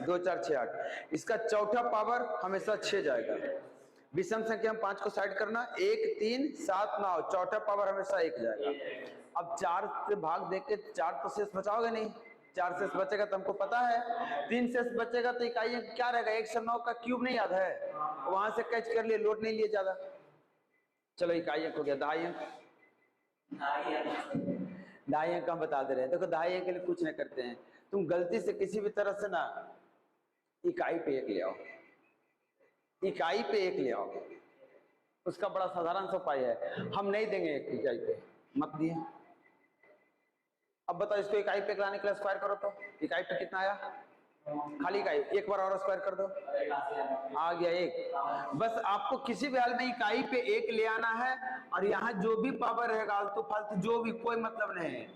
Speaker 1: 2 4 6 8। इसका चौथा पावर हमेशा 6 जाएगा। विषम संख्या हम 5 को साइड करना, 1 3 7 9, चौथा पावर हमेशा 1 जाएगा। अब 4 से भाग देके 4 तो शेष बचाओगे नहीं, 4 शेष बचेगा तो हमको पता है, 3 शेष बचेगा तो इकाई क्या रहेगा? 1 से 9 का क्यूब नहीं याद है, वहां से कैच कर लिए, लोड नहीं लिए ज्यादा। चलो इकाई अंक हो गया, दहाई अंक। दहाई अंक हम बता दे रहे हैं। देखो दहाई अंक के लिए कुछ नहीं करते हैं, तुम गलती से किसी भी तरह से ना इकाई पे 1 ले आओ, इकाई पे 1 ले आओ, उसका बड़ा साधारण सा उपाय है। हम नहीं देंगे 1 इकाई पे, मत दिए। अब बताओ इसको इकाई पे लाने के लिए स्क्वायर करो तो इकाई पे कितना आया? खाली इकाई, एक बार और स्क्वायर कर दो, आ गया 1। बस आपको किसी भी हाल में इकाई पे 1 ले आना है, और यहाँ जो भी पावर रहेगा आलतू फालतू जो भी, कोई मतलब नहीं है,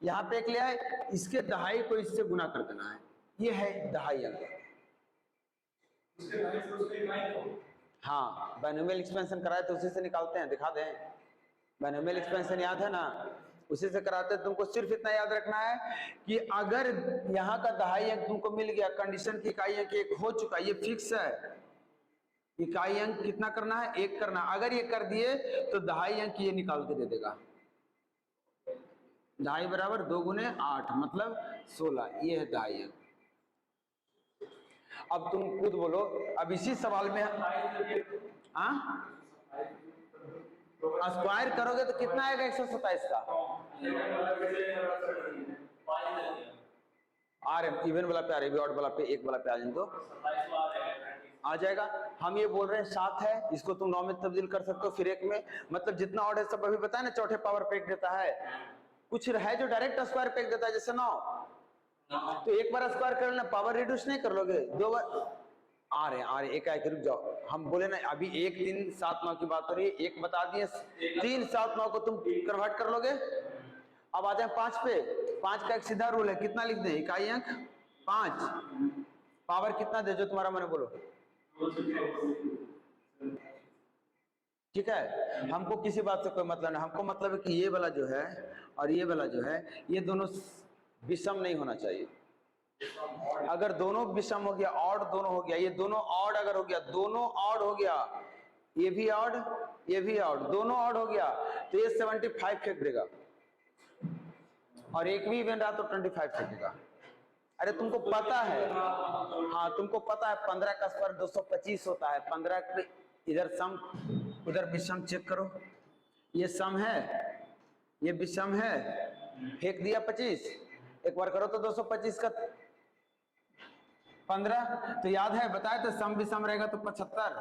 Speaker 1: यहाँ पे 1 ले आए, इसके दहाई को इससे गुना कर देना है, ये है दहाई अंक। हाँ, बाइनोमियल एक्सपेंशन कराए तो उसी से निकालते हैं, दिखा दें। बाइनोमियल एक्सपेंशन याद है ना, उसी से कराते हैं। तुमको सिर्फ इतना याद रखना है कि अगर यहाँ का दहाई अंक तुमको मिल गया, कंडीशन की इकाई अंक 1 हो चुका, ये फिक्स है, इकाई अंक कितना करना है? 1 करना। अगर ये कर दिए तो दहाई अंक ये निकाल के दे देगा, दहाई बराबर 2 गुने 8 मतलब 16, ये है दहाई अंक। अब तुम खुद बोलो, अब इसी सवाल में स्क्वायर करोगे तो कितना आएगा? 127 का आ रहे, इवन वाला पे आ रहे, ऑड वाला पे, 1 वाला पे आ जाए तो आ जाएगा। हम ये बोल रहे हैं 7 है, इसको तुम 9 में तब्दील कर सकते हो, फिर 1 में, मतलब जितना ऑड है सब अभी बताया ना, चौथे पावर पे 1 देता है। कुछ है जो डायरेक्ट स्क्वायर पे 1 देता है, जैसे 9, तो 1 बार स्क्वायर कर लेना, पावर रिड्यूस नहीं कर लोगे, 2 बार आ रहे एक आए, रुक जाओ। हम बोले ना अभी 1 3 7 9 की बात हो रही है, 1 बता दिए, 3 7 9 को तुम कन्वर्ट कर लोगे। अब आ जाए 5 पे, 5 का एक सीधा रूल है, कितना लिख दें? इकाई अंक 5, पावर कितना दे जो तुम्हारा मन बोलो, ठीक है। हमको किसी बात से कोई मतलब नहीं, हमको मतलब है कि ये वाला जो है और ये वाला जो है, ये दोनों विषम नहीं होना चाहिए। अगर दोनों विषम हो गया, ऑड दोनों हो गया, ये दोनों ऑड अगर हो गया, दोनों ऑड हो गया, ये भी ऑड ये भी ऑड, दोनों ऑड हो गया तो ये 75 फेंक देगा, और एक भी इवन रहा तो 25 फेंकेगा। अरे तुमको पता है, हाँ तुमको पता है 15 का स्क्वायर 225 होता है। 15 पे इधर सम उधर विषम चेक करो, ये सम है ये विषम है, फेंक दिया 25, एक बार करो तो 225 का 15। तो याद है बताया तो सम विषम रहेगा तो 75।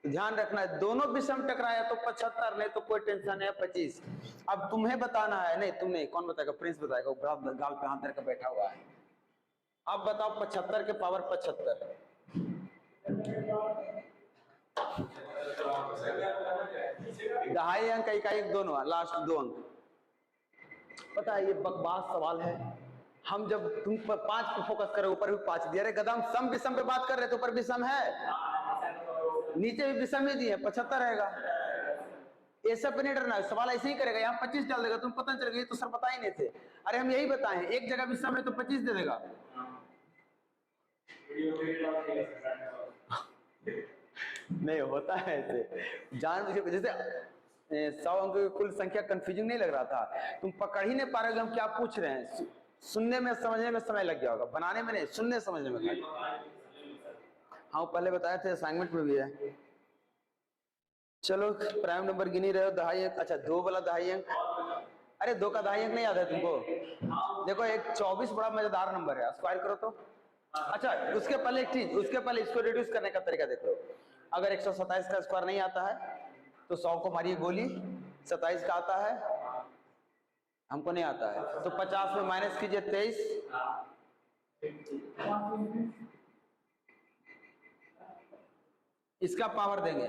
Speaker 1: ध्यान रखना है दोनों विषम टकराया तो 75, नहीं तो कोई टेंशन है 25। अब तुम्हें बताना है, नहीं तुम नहीं, कौन बताएगा? प्रिंस बताएगा, गाल पे हाथ धरकर बैठा हुआ है। अब बताओ 75 के पावर 75। दहाई अंक इकाई दोनों, लास्ट 2 अंक। पता है ये बकवास सवाल है। हम जब तुम 5 पे फोकस करे, ऊपर भी 5 दिया। अरे गदाम सम विषम पे बात कर रहे तो ऊपर विषम है, नीचे भी विषम ही दिए, 75 रहेगा। ये सब पे नहीं डरना, सवाल ऐसे ही करेगा, यहाँ 25 डाल देगा, तुम पता चल गया तो सर बता ही नहीं थे। अरे हम यही बताए, एक जगह विषम है तो 25 दे देगा। नहीं होता है ऐसे जान, जैसे 100 अंक की कुल संख्या कंफ्यूजिंग नहीं लग रहा था, तुम पकड़ ही नहीं पा रहे हम क्या पूछ रहे हैं। सुनने में समझने में समय लग गया होगा, बनाने में नहीं, सुनने समझने में। हाँ पहले बताए थे, असाइनमेंट में भी है। चलो प्राइम नंबर गिनी रहे हो, दहाई अंक। अच्छा 2 वाला दहाई अंक, अरे 2 का दहाई अंक नहीं याद है तुमको? देखो एक 24 बड़ा मजेदार नंबर है, स्क्वायर करो तो। अच्छा उसके पहले एक चीज, उसके पहले इसको रिड्यूस करने का तरीका देख लो। अगर 127 का स्क्वायर नहीं आता है तो 100 को मारिए गोली, 27 का आता है, हमको नहीं आता है तो 50 में माइनस कीजिए 23, इसका पावर देंगे।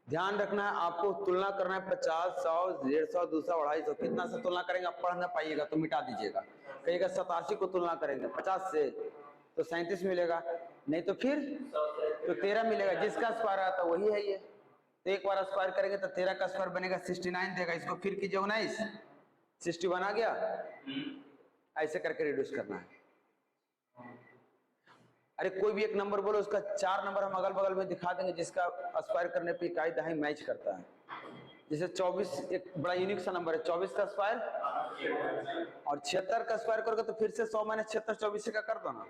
Speaker 1: ध्यान रखना है आपको, तुलना करना है 50, 100, 150, 200, 250, कितना से तुलना करेंगे आप पढ़ ना पाइएगा तो मिटा दीजिएगा। कहिएगा 87 को तुलना करेंगे 50 से तो 37 मिलेगा, नहीं तो फिर तो 13 मिलेगा, जिसका स्क्वायर आता वही है ये। तो एक बार स्क्वायर करेंगे तो 13 का स्क्वायर बनेगा 69 देगा, इसको फिर कीजिए 19, 61 आ गया। ऐसे करके रिड्यूस करना है। अरे कोई भी एक नंबर बोलो, उसका 4 नंबर हम अगल बगल में दिखा देंगे जिसका स्क्वायर करने पे इकाई दहाई मैच करता है। जैसे 24 एक बड़ा यूनिक सा नंबर है, 24 का स्क्वायर और 76 का स्क्वायर करोगे तो फिर से 100 माइनस 76, 24 का कर दो ना।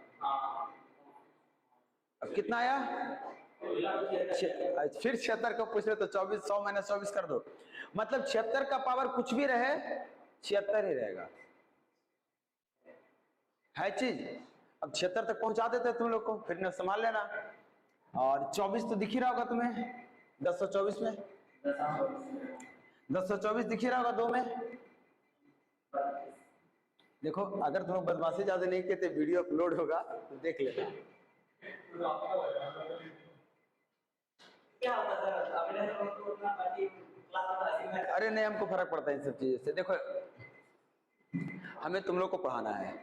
Speaker 1: अब कितना आया? फिर 76 को पूछ रहे तो 24, 100 माइनस 24 कर दो। मतलब 76 का पावर कुछ भी रहे 76 ही रहेगा, है चीज। अब 76 तक पहुंचा देते तुम लोग को, फिर न संभाल लेना। और 24 तो दिख ही रहा होगा तुम्हें, 1024 में 1024 दिख ही रहा होगा 2 में। देखो अगर तुम लोग बदमाशी ज्यादा नहीं कहते, वीडियो अपलोड होगा तो देख लेना। अरे नहीं हमको फर्क पड़ता है इन सब चीजों से। देखो हमें तुम लोग को पढ़ाना है,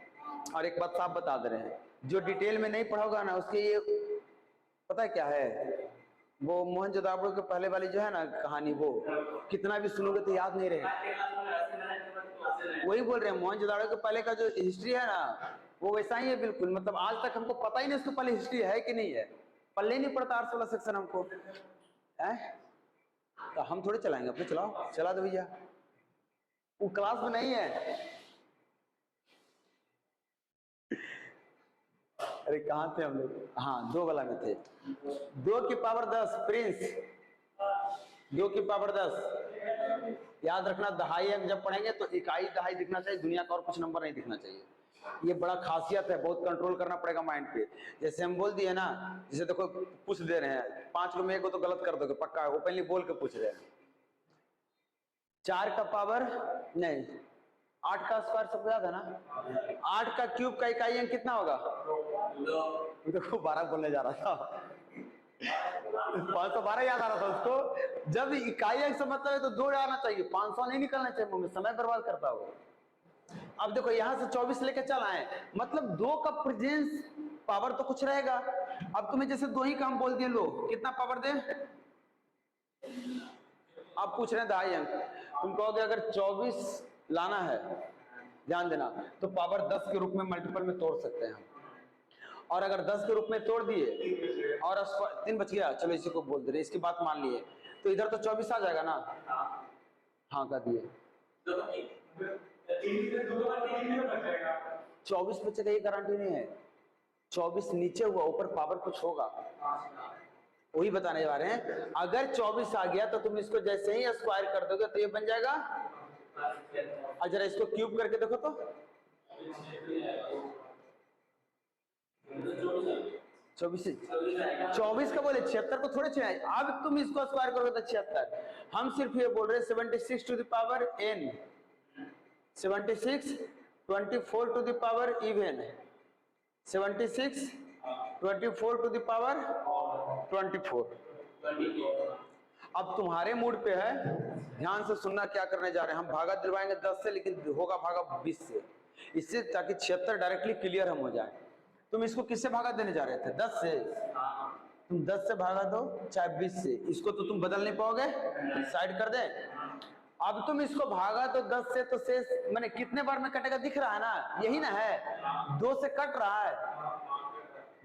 Speaker 1: और एक बात साफ बता दे रहे हैं, जो डिटेल में नहीं पढ़ोगा ना उसके ये पता है क्या है, वो मोहनजोदड़ो के पहले वाली जो है ना कहानी, वो कितना भी सुनोगे तो याद नहीं रहेगा। वही बोल रहे हैं, मोहनजोदड़ो के पहले का जो हिस्ट्री है ना वो वैसा ही है बिल्कुल। मतलब आज तक हमको पता ही नहीं उसके पहले हिस्ट्री है कि नहीं है, पल्ले नहीं पड़ता 8 वाला सेक्शन हमको है। तो हम थोड़े चलाएंगे, अपने चलाओ, चला दो भैया, वो क्लास में नहीं है। अरे कहाँ थे हम लोग? हाँ 2 वाला में थे। 2 की पावर 10 प्रिंस, 2 की पावर 10 याद रखना। दहाई अंक जब पढ़ेंगे तो इकाई दहाई दिखना चाहिए, दुनिया का और कुछ नंबर नहीं दिखना चाहिए। ये बड़ा खासियत है, बहुत कंट्रोल करना पड़ेगा माइंड पे। जैसे हम बोल दिए ना, जैसे देखो पूछ दे रहे हैं 5 को में 1 को तो गलत कर दोगे पक्का, ओपनली बोल के पूछ रहे हैं। 4 का पावर नहीं, 8 का स्क्वायर सबको याद है ना, 8 का क्यूब का इकाई अंक कितना होगा? देखो 12 बोलने जा रहा था 512 याद आ रहा था उसको। जब इकाई अंक से मतलब है तो 2 आना चाहिए, 500 नहीं निकलना चाहिए, मुंह में समय बर्बाद करता हो। अब देखो यहां से 24 लेके चल आए, मतलब 2 का प्रेजेंस पावर तो कुछ रहेगा। अब तुम्हें जैसे 2 ही काम बोल दिए, लो कितना पावर दे। अब पूछ रहे हैं दहाई अंक, तुम कहोगे अगर 24 लाना है, ध्यान देना, तो पावर 10 के रूप में मल्टीपल में तोड़ सकते हैं हम। और अगर 10 के रूप में तोड़ दिए और 3 बच गया, चलो इसी को बोल दे रहे, इसकी बात मान लिए, तो इधर तो 24 आ जाएगा ना। हाँ कर दिए, 24 बचेगा ये गारंटी नहीं है। 24 नीचे हुआ, ऊपर पावर कुछ होगा, वही बताने जा रहे हैं। अगर 24 आ गया तो तुम इसको जैसे ही स्क्वायर कर दोगे तो ये बन जाएगा। और जरा इसको क्यूब करके देखो तो, 24 24 का बोले 76 को थोड़े चाहिए। अब तुम इसको स्क्वायर करोगे तो 76। हम सिर्फ ये बोल रहे हैं 76 to the power n, 76 24 to the power even, 76 24 to the power 24। अब तुम्हारे मूड पे है, ध्यान से सुनना क्या करने जा रहे हैं। हम भागा दिलवाएंगे 10 से, लेकिन होगा भागा 20 से, इससे ताकि 76 डायरेक्टली क्लियर हम हो जाए। तुम इसको किससे भागा देने जा रहे थे? 10 से। तुम 10 से भागा दो चाहे 20 से, इसको तो तुम बदल नहीं पाओगे, साइड कर दे। अब तुम इसको भागा तो 10 से, तो शेष मैंने कितने बार में कटेगा दिख रहा है ना, यही ना है, 2 से कट रहा है,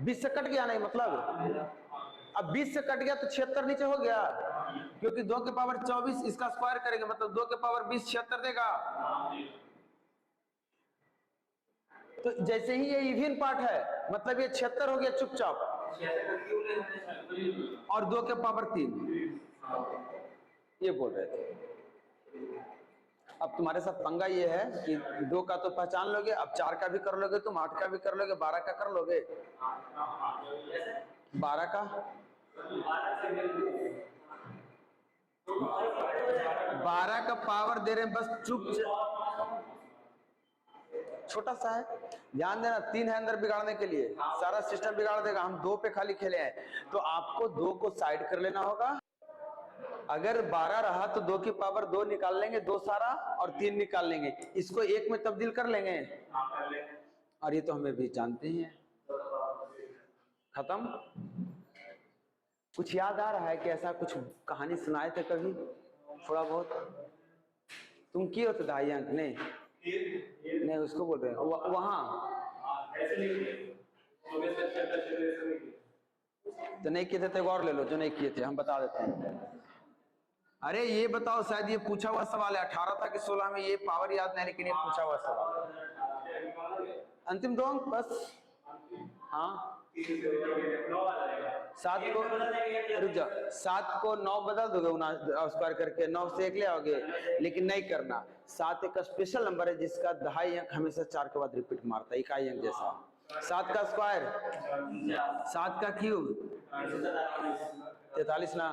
Speaker 1: 20 से कट गया नहीं, मतलब अब 20 से कट गया तो 76 नीचे हो गया, क्योंकि 2 के पावर 24 इसका स्क्वायर करेंगे, मतलब 2 के पावर 20 76 देगा। तो जैसे ही ये इवन पार्ट है, मतलब ये 76 हो गया चुपचाप, और 2 के पावर 3 ये बोल रहे थे। अब तुम्हारे साथ पंगा ये है कि 2 का तो पहचान लोगे, अब 4 का भी कर लोगे तुम, 8 का भी कर लोगे, 12 का कर लोगे, 12 का 12 का पावर दे रहे हैं, बस चुप, छोटा सा है, ध्यान देना। 3 है अंदर बिगाड़ने के लिए, सारा सिस्टम बिगाड़ देगा। हम 2 पे खाली खेले हैं, तो आपको 2 को साइड कर लेना होगा। अगर 12 रहा तो 2 की पावर 2 निकाल लेंगे, 2 सारा, और 3 निकाल लेंगे, इसको 1 में तब्दील कर लेंगे, और ये तो हमें भी जानते ही हैं। खत्म। कुछ याद आ रहा है कि ऐसा कुछ कहानी सुनाए थे कभी, थोड़ा बहुत? तुम किए हो तो 2.5 अंक नहीं, उसको बोल रहे हैं वहां तो नहीं किए थे, तो और ले लो जो नहीं किए थे, हम बता देते हैं। अरे ये बताओ, शायद ये पूछा हुआ सवाल है, 18 था कि 16 में, ये पावर याद नहीं, लेकिन ये पूछा हुआ सवाल है। अंतिम 2 अंक बस। हाँ 7 को रुक जाओ, 7 को 9 बदल दोगे स्क्वायर करके, 9 से 1 ले आओगे, लेकिन नहीं करना। 7 एक स्पेशल नंबर है जिसका 2.5 अंक हमेशा 4 के बाद रिपीट मारता है, 1 अंक जैसा। 7 का स्क्वायर, 7 का क्यूब 43 ना,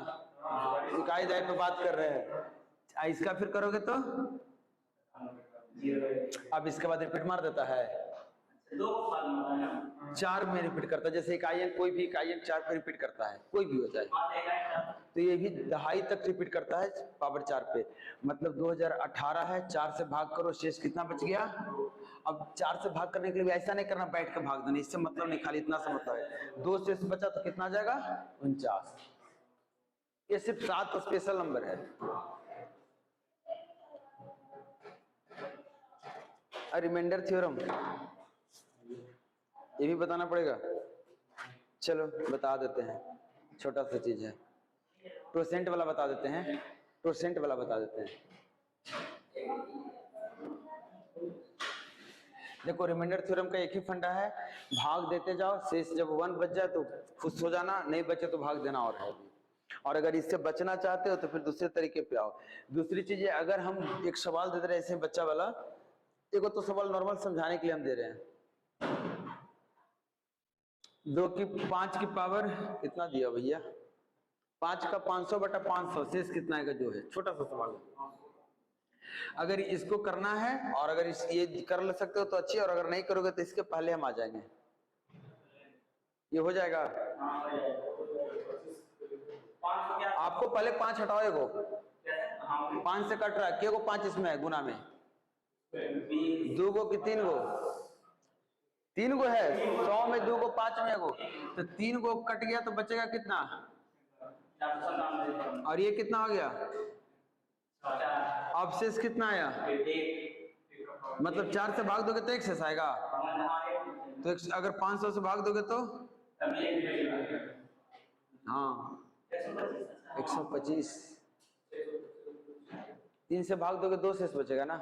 Speaker 1: इकाई दहाई पे बात कर रहे हैं। इसका फिर करोगे तो अब इसके बाद रिपीट मार देता है, 4 में रिपीट करता है। जैसे इकाई अंक, कोई भी इकाई अंक 4 पे रिपीट करता है, कोई भी हो जाए, तो ये भी 2.5 तक रिपीट करता है पावर 4 पे। मतलब 2018 है, 4 से भाग करो, शेष कितना बच गया। अब 4 से भाग करने के लिए ऐसा नहीं करना बैठ के भाग देना, इससे मतलब नहीं, खाली इतना सा मतलब है। 2 शेष बचा तो कितना जाएगा, 49। ये सिर्फ 7 स्पेशल नंबर है। रिमाइंडर थ्योरम ये भी बताना पड़ेगा, चलो बता देते हैं, छोटा सा चीज है। टोसेंट वाला बता देते हैं, टोसेंट वाला बता देते हैं। देखो रिमाइंडर थ्योरम का एक ही फंडा है, भाग देते जाओ, शेष जब 1 बच जाए तो खुश हो जाना, नहीं बचे तो भाग देना। और अगर इससे बचना चाहते हो तो फिर दूसरे तरीके पे आओ। दूसरी चीज है, अगर हम एक सवाल दे रहे हैं ऐसे बच्चा वाला, देखो तो सवाल नॉर्मल समझाने के लिए हम दे रहे हैं, 2 की 5 की पावर कितना दिया भैया, 5 का 500 बटा 500, शेष कितना आएगा जो है, छोटा सा सवाल है। अगर इसको करना है, और अगर ये कर ले सकते हो तो अच्छी, और अगर नहीं करोगे तो इसके पहले हम आ जाएंगे, ये हो जाएगा। आपको पहले 5 हटाओ, एगो 5 से कट रहा है, को 5 इसमें है गुना में, 2 गो कि 3 गो, 3 गो है, 100 में 2 गो, 5 में एगो, तो 3 गो कट गया तो बचेगा कितना, और ये कितना हो गया, अब शेष कितना आया, मतलब 4 से भाग दोगे तो 1 शेष आएगा, तो अगर 500 से भाग दोगे तो हाँ 125, 3 से भाग दोगे 2 शेष बचेगा ना,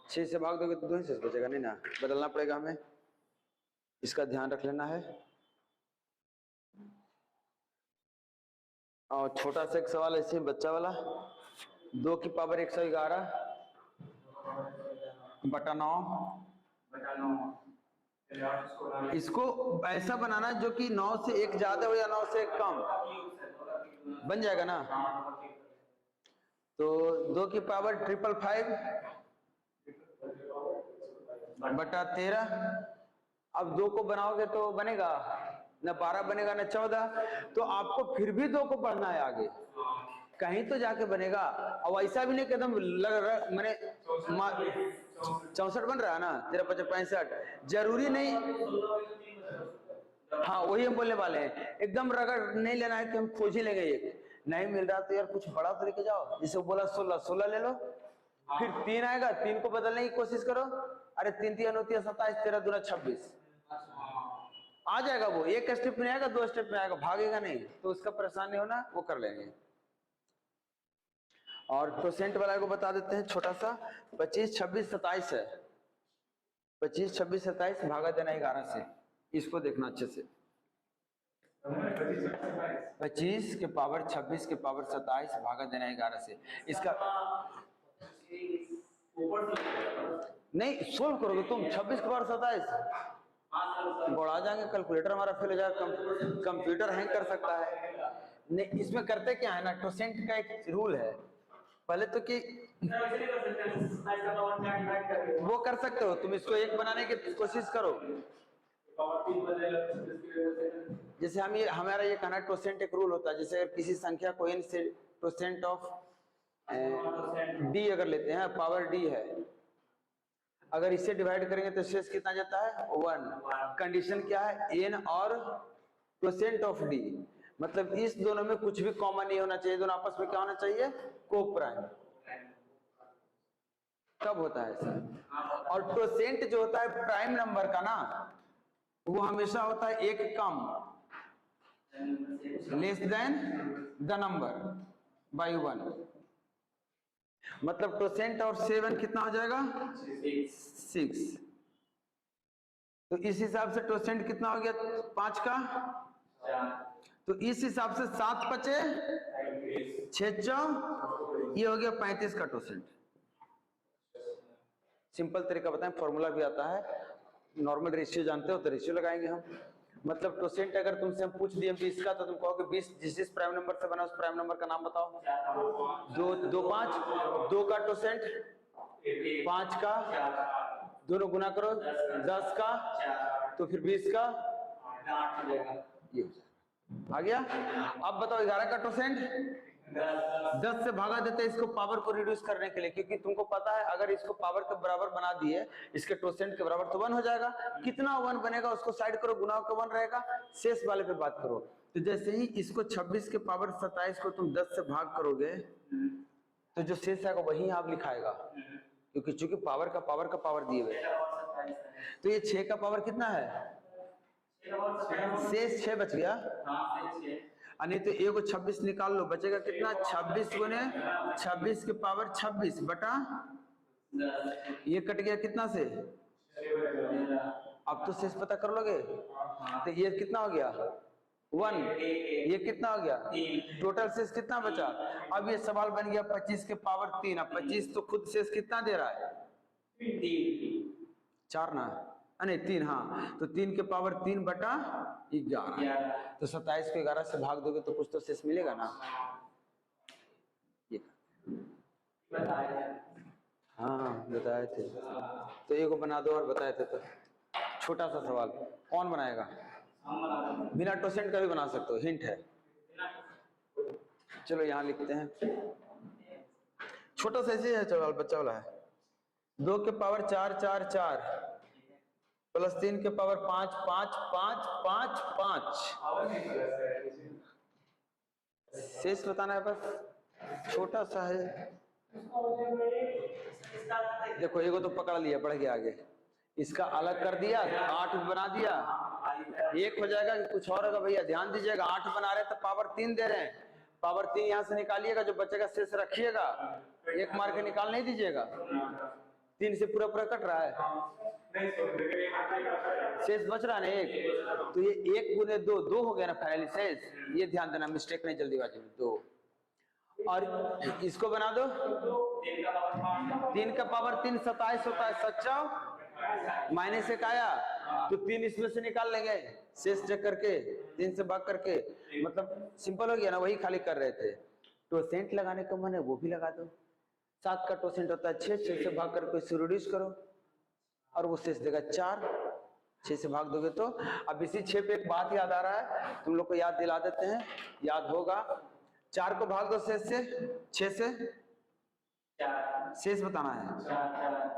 Speaker 1: 6 से भाग दोगे तो 2 शेष बचेगा, नहीं ना, बदलना पड़ेगा हमें, इसका ध्यान रख लेना है। और छोटा सा एक सवाल ऐसे बच्चा वाला, 2 की पावर 111 बटा 9 इसको ऐसा बनाना जो कि 9 से 1 ज्यादा हो या 9 से 1 कम, बन जाएगा ना। तो 2 की पावर 555 बटा 13। अब 2 को बनाओगे तो बनेगा न 12 बनेगा न 14, तो आपको फिर भी 2 को बढ़ना है आगे, कहीं तो जाके बनेगा। और ऐसा भी नहीं कि एकदम लग रहा मैंने 64 बन रहा है ना, 13 5 65, जरूरी नहीं। हाँ वही हम बोलने वाले हैं, एकदम रगड़ नहीं लेना है कि हम खोज ही लेंगे, एक नहीं मिल रहा तो यार कुछ बड़ा तो लेके जाओ। जैसे बोला 16 ले लो, फिर 3 आएगा, 3 को बदलने की कोशिश करो। अरे 3 3 29 27, 13 दूना 26 आ जाएगा। वो एक स्टेप में आएगा, 2 स्टेप में आएगा, भागेगा नहीं, तो उसका परेशान नहीं होना, वो कर लेंगे। और परसेंट वाला को बता देते हैं छोटा सा, 25 26 27 है। 25 26 27 भागा देना 11 से, इसको देखना अच्छे से। 25 के पावर 26 के पावर 27 भागा देना 11 से। इसका नहीं सोल्व करोगे तुम, 26 के पावर 27 बढ़ा जाएंगे, कैलकुलेटर हमारा फेल हो जाएगा, कंप्यूटर हैंग कर सकता है। नहीं इसमें करते क्या है ना, टोसेंट का एक रूल है पहले तो कि वो कर सकते हो तुम, इसको 1 बनाने की कोशिश करो। जैसे हम ये हमारा ये कहना टोसेंट एक रूल होता है, जैसे अगर किसी संख्या को n से टोसेंट ऑफ d अगर लेते हैं, पावर d है, अगर इसे डिवाइड करेंगे तो शेष कितना जाता है 1। कंडीशन क्या है, n और टोसेंट ऑफ d, मतलब इस दोनों में कुछ भी कॉमन नहीं होना चाहिए, दोनों आपस में क्या होना चाहिए, को प्राइम। कब होता है ऐसा? और टोसेंट जो होता है प्राइम नंबर का ना, वो हमेशा होता है 1 कम, less than the number by 1। मतलब टोसेंट और 7 कितना हो जाएगा 6। तो इस हिसाब से टोसेंट कितना हो गया 5 का, तो इस हिसाब से 7 बचे 6 चौ, ये हो गया 35 का टोसेंट। सिंपल तरीका बताएं, फॉर्मूला भी आता है, नॉर्मल रेशियो जानते हो तो रेशियो लगाएंगे हम। मतलब टोसेंट अगर तुमसे हम पूछ दिए 20 का, तो तुम कहोगे 20 जिस प्राइम नंबर से बना उस प्राइम नंबर का नाम बताओ। 2 5, 2 का टोसेंट 5 का, दोनों गुना करो 10 का, तो फिर 20 का ये आ गया। अब बताओ 11 का टोसेंट 10 से भागा देते हैं इसको पावर को रिड्यूस करने के लिए, क्योंकि तुमको पता है अगर इसको पावर के बराबर बना दिए, इसके टोसेंट के बराबर, तो 1 हो जाएगा। कितना 1 बनेगा उसको साइड करो, गुना का 1 रहेगा, शेष वाले पे बात करो। तो जैसे ही इसको 26 के पावर 27 को तुम 10 से भाग करोगे, तो जो शेष आएगा वही आप लिखाएगा, क्योंकि चूंकि पावर का पावर दिए हुए। तो ये 6 का पावर कितना है, शेष 6 बच गया, नहीं तो ए को 26 निकाल लो, बचेगा कितना 26 गुने 26 के पावर 26 बटा, ये कट गया कितना से, अब तो शेष पता कर लोगे, तो ये कितना हो गया 1, ये कितना हो गया, टोटल शेष कितना बचा। अब ये सवाल बन गया 25 के पावर 3। अब 25 तो खुद शेष कितना दे रहा है 4 ना, नहीं 3, हाँ, तो 3 के पावर 3 बटा 11, तो 27 को 11 से भाग दोगे तो कुछ तो शेष मिलेगा ना। ये हाँ बताए थे, तो ये को बना दो और बताए थे। तो छोटा सा सवाल कौन बनाएगा, बिना टोसेंट का भी बना सकते हो, हिंट है। चलो यहाँ लिखते हैं, छोटा सा ऐसे है सवाल, बच्चा वाला है। 2 के पावर 4 4 4 प्लस 3 के पावर 5 5 5 5 5, शेष बताना है बस, छोटा सा है। देखो एगो तो पकड़ लिया, बढ़ गया आगे, इसका अलग कर दिया, 8 बना दिया, 1 हो जाएगा कि कुछ और होगा भैया, ध्यान दीजिएगा। 8 बना रहे तो पावर 3 दे रहे हैं, पावर 3 यहाँ से निकालिएगा, जो बचेगा शेष रखिएगा, 1 मार के निकाल नहीं दीजिएगा। 3 से पूरा कट रहा है, शेष बच रहा है ना 1, तो ये 1 गुने 2 2 हो गया ना फाइनली शेष। ये ध्यान देना, मिस्टेक नहीं जल्दीबाजी में, 2। और इसको बना दो, 3 का पावर 3 27 होता है 7 -1 आया तो 3 इसमें से निकाल लेंगे शेष चेक करके, 3 से भाग करके, मतलब सिंपल हो गया ना, वही खाली कर रहे थे। टोसेंट लगाने का मन है वो भी लगा दो, 7 का टोसेंट होता है 6, 6 से भाग करके इससे रिड्यूस करो और वो शेष देगा 4, 6 से भाग दोगे तो। अब इसी 6 पे एक बात याद आ रहा है, तुम लोग को याद दिला देते हैं, याद होगा। 4 को भाग दो शेष से, 6 से शेष बताना है,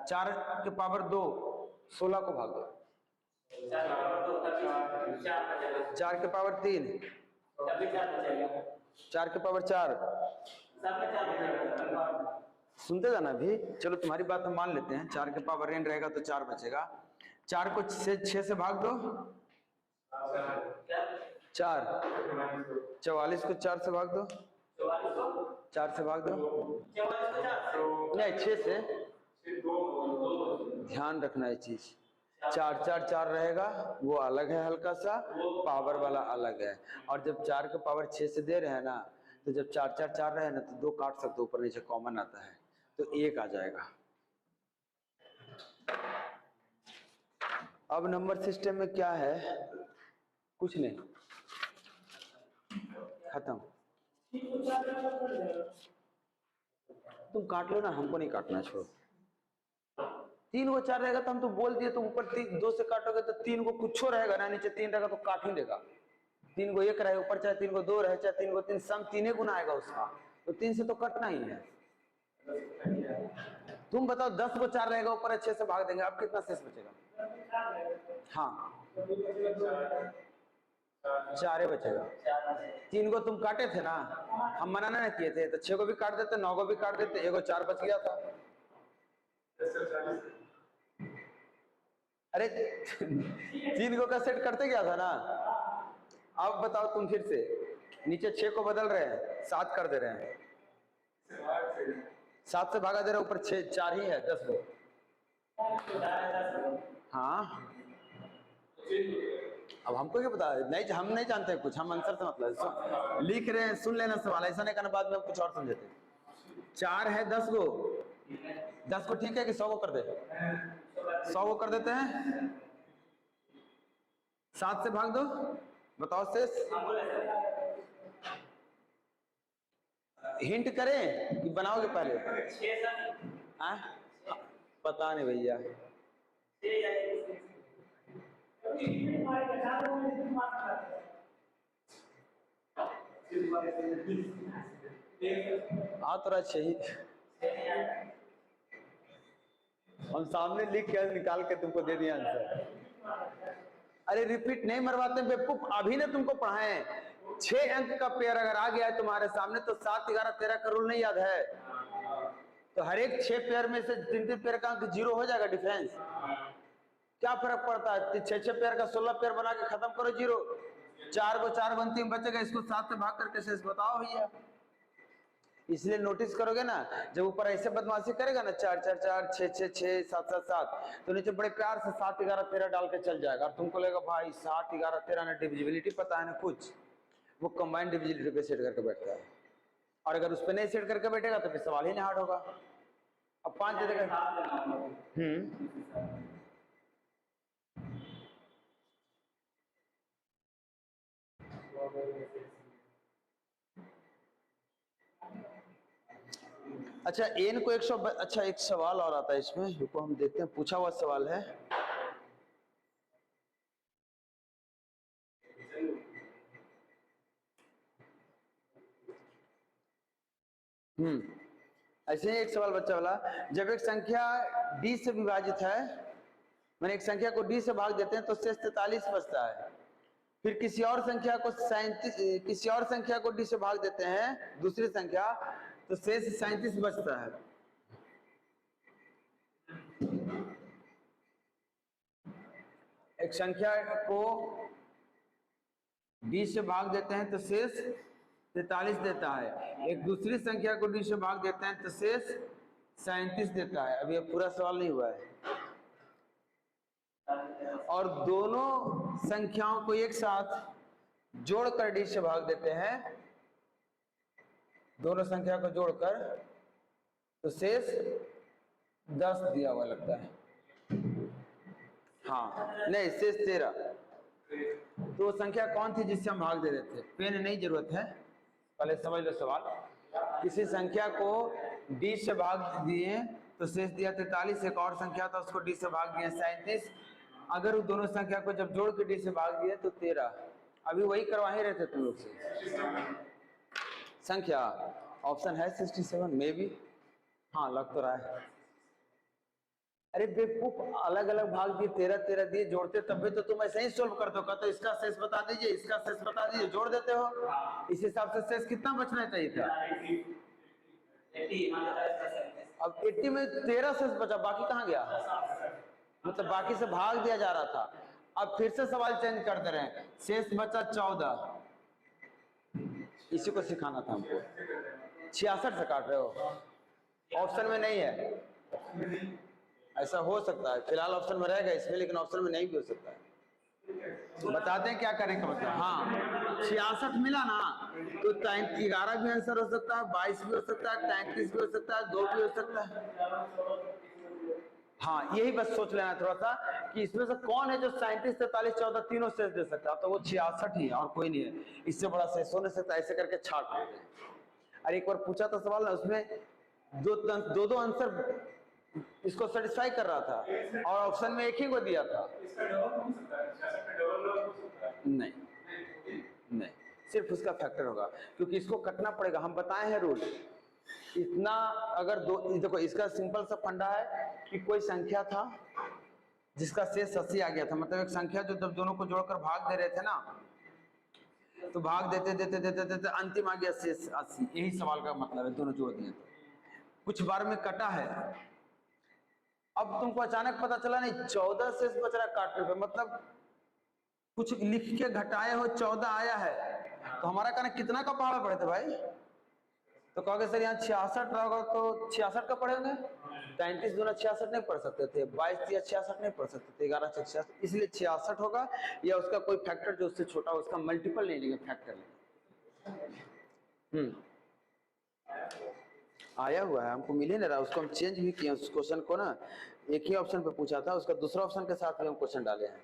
Speaker 1: 4 के पावर 2, 16 को भाग दो, 4 के पावर 3, 4 के पावर 4, सुनते जाना भी, चलो तुम्हारी बात हम मान लेते हैं, 4 के पावर n रहेगा तो 4 बचेगा, 4 को 6 से भाग दो, 4, 44 को 4 से भाग दो, 4 से भाग दो, नहीं 6 से, ध्यान रखना ये चीज, 4 4 4 रहेगा वो अलग है, हल्का सा पावर वाला अलग है, और जब 4 के पावर 6 से दे रहे हैं ना, तो जब 4 4 4 रहे ना तो 2 काट सकते, ऊपर नीचे कॉमन आता है तो 1 आ जाएगा। अब नंबर सिस्टम में क्या है, कुछ नहीं, खत्म। तुम काट लो ना, हमको नहीं काटना, छोड़ो। 3 को 4 रहेगा तो हम तो बोल दिए, तो ऊपर 2 से काटोगे तो 3 को कुछ रहेगा ना, नीचे 3 रहेगा तो काट ही देगा। 3 को 1 रहे ऊपर, चाहे 3 को 2 रहे, चाहे 3 को 3, सम 3 गुना आएगा उसका, तो 3 से तो कटना ही है। तुम बताओ 10 को 4 रहेगा ऊपर, 6 से भाग देंगे, अब कितना शेष बचेगा? हाँ 4 बचेगा। 3 को तुम काटे थे ना, हम मना ना किए थे, तो 6 को भी काट देते, 9 को भी काट देते, 1 को 4 बच गया था। अरे 3 को का सेट करते गया था ना। अब बताओ तुम फिर से, नीचे 6 को बदल रहे हैं, 7 कर दे रहे हैं, 7 से भागा दे रहे हैं, ऊपर 6 4 ही है, 10 को। हाँ अब हमको क्या पता, नहीं हम नहीं जानते कुछ, हम आंसर से मतलब लिख रहे हैं, सुन लेना सवाल, ऐसा नहीं करना बाद में कुछ और समझते। 4 है 10 को, 10 को ठीक है कि 100 को कर दे, 100 को कर देते हैं, 7 से भाग दो, बताओ शेष। हिंट करें कि बनाओगे पहले? पता नहीं भैया, थोड़ा चाहिए, हम सामने लिख के निकाल के तुमको दे दिया आंसर। अरे रिपीट नहीं मरवाते बेवकूफ, अभी ने तुमको पढ़ाए, 6 अंक का पेयर अगर आ गया है तुम्हारे सामने तो 7 11 13 का रूल नहीं याद है, तो हर एक 6 पेयर में से 3 पेयर का अंक 0 हो जाएगा डिफरेंस, क्या फर्क पड़ता है? 6 पेयर का 16 पेयर बना के खत्म करो 0, 4 को 4 बनती बचेगा, इसको 7 से भाग करके शेष बताओ भैया। इसलिए नोटिस करोगे ना, जब ऊपर ऐसे बदमाशी करेगा ना, 4 4 4 6 6 6 7 7 7, तो नीचे बड़े प्यार से 7 11 13 डाल के चल जाएगा, और तुमको लगेगा भाई 7 11 13 ना डिविजिबिलिटी पता है ना कुछ, वो कंबाइंड डिविजिबिलिटी पे सेट करके बैठता है, और अगर उस पर नहीं सेट करके बैठेगा तो फिर सवाल ही नहीं हार्ड होगा। अब 5 दे देगा। अच्छा एन को 100, अच्छा एक सवाल और आता है इसमें, रुको हम देखते हैं, पूछा हुआ सवाल है। ऐसे ही एक सवाल बच्चा वाला, जब एक संख्या d से विभाजित है, मैंने एक संख्या को d से भाग देते हैं तो शेष 43 बचता है, फिर किसी और संख्या को d से भाग देते हैं, दूसरी संख्या, तो शेष 37 बचता है। एक संख्या को d से भाग देते हैं तो शेष 43 देता है, एक दूसरी संख्या को d से भाग देते हैं तो शेष 37 देता है। अब ये पूरा सवाल नहीं हुआ है, और दोनों संख्याओं को एक साथ जोड़कर d से भाग देते हैं, दोनों संख्या को जोड़कर, तो शेष 10 दिया हुआ लगता है। हाँ नहीं, शेष 13। तो संख्या कौन थी जिससे हम भाग दे रहे थे? पेन नहीं जरूरत है, पहले समझ लो सवाल। किसी संख्या को d से भाग दिए तो शेष दिया 43, एक और संख्या था उसको d से भाग दिए 37, अगर उन दोनों संख्या को जब जोड़ के d से भाग दिए तो 13। अभी वही करवा ही रहे थे तुम लोग से। संख्या ऑप्शन है 67 में भी, हाँ लग तो रहा है। अरे बेवकूफ, अलग अलग भाग दिए, 13 13 दिए, जोड़ते तब भी तो तुम ऐसे ही सोल्व करते हो, कहते हो इसका शेष बता दीजिए, इसका शेष बता दीजिए, जोड़ देते हो। इस हिसाब से शेष कितना बचना चाहिए था? अब 80 में 13 शेष बचा, बाकी कहाँ गया? मतलब बाकी से भाग दिया जा रहा था। अब फिर से सवाल चेंज कर दे रहे हैं, शेष बचा 14, इसी को सिखाना था हमको। 66 से काट रहे हो, ऑप्शन में नहीं है। ऐसा हो सकता है, फिलहाल ऑप्शन में रहेगा इसमें, लेकिन ऑप्शन में नहीं भी हो सकता है। बताते हैं क्या करें का मतलब। हाँ 66 मिला ना, तो 11 भी आंसर हो सकता है, 22 भी हो सकता है, 33 भी हो सकता है, 2 भी हो सकता है। हाँ यही बस सोच लेना थोड़ा सा कि इसमें से कौन है जो 37 43 14 तीनों शेष दे सकता है, तो वो 66 ही है और कोई नहीं है, इससे बड़ा शेष हो नहीं सकता। ऐसे करके छाट लेते हैं। अरे एक बार पूछा था सवाल ना, उसमें दो आंसर इसको सेटिस्फाई कर रहा था और ऑप्शन में एक ही को दिया था। नहीं नहीं, सिर्फ उसका फैक्टर होगा, क्योंकि इसको कटना पड़ेगा। हम बताए हैं रूल, इतना अगर देखो इसका सिंपल सा फंडा है कि कोई संख्या था जिसका शेष 80 आ गया था, मतलब एक संख्या जो जब दोनों को जोड़कर भाग दे रहे थे ना, तो भाग देते देते देते देते अंतिम आ गया शेष 80। यही सवाल का मतलब है, दोनों जोड़ दिए। कुछ बार में कटा है, अब तुमको अचानक पता चला नहीं 14 शेष बच रहा काटने पे, मतलब कुछ लिख के घटाए हो 14 आया है, तो हमारा कहना कितना का पहाड़ा पड़े थे भाई? तो कहोगे सर यहाँ 66 होगा, तो 66 का पढ़ेंगे। 33 दूना 66 नहीं पढ़ सकते थे, 22 या 66 नहीं पढ़ सकते थे, 11 से 66, इसलिए 66 होगा, या उसका कोई फैक्टर जो उससे छोटा, उसका मल्टीपल नहीं लेंगे, फैक्टर लेंगे। आया हुआ है, हमको मिल ही नहीं रहा, उसको हम चेंज भी किए उस क्वेश्चन को ना, एक ही ऑप्शन पे पूछा था, उसका दूसरा ऑप्शन के साथ भी हम क्वेश्चन डाले हैं।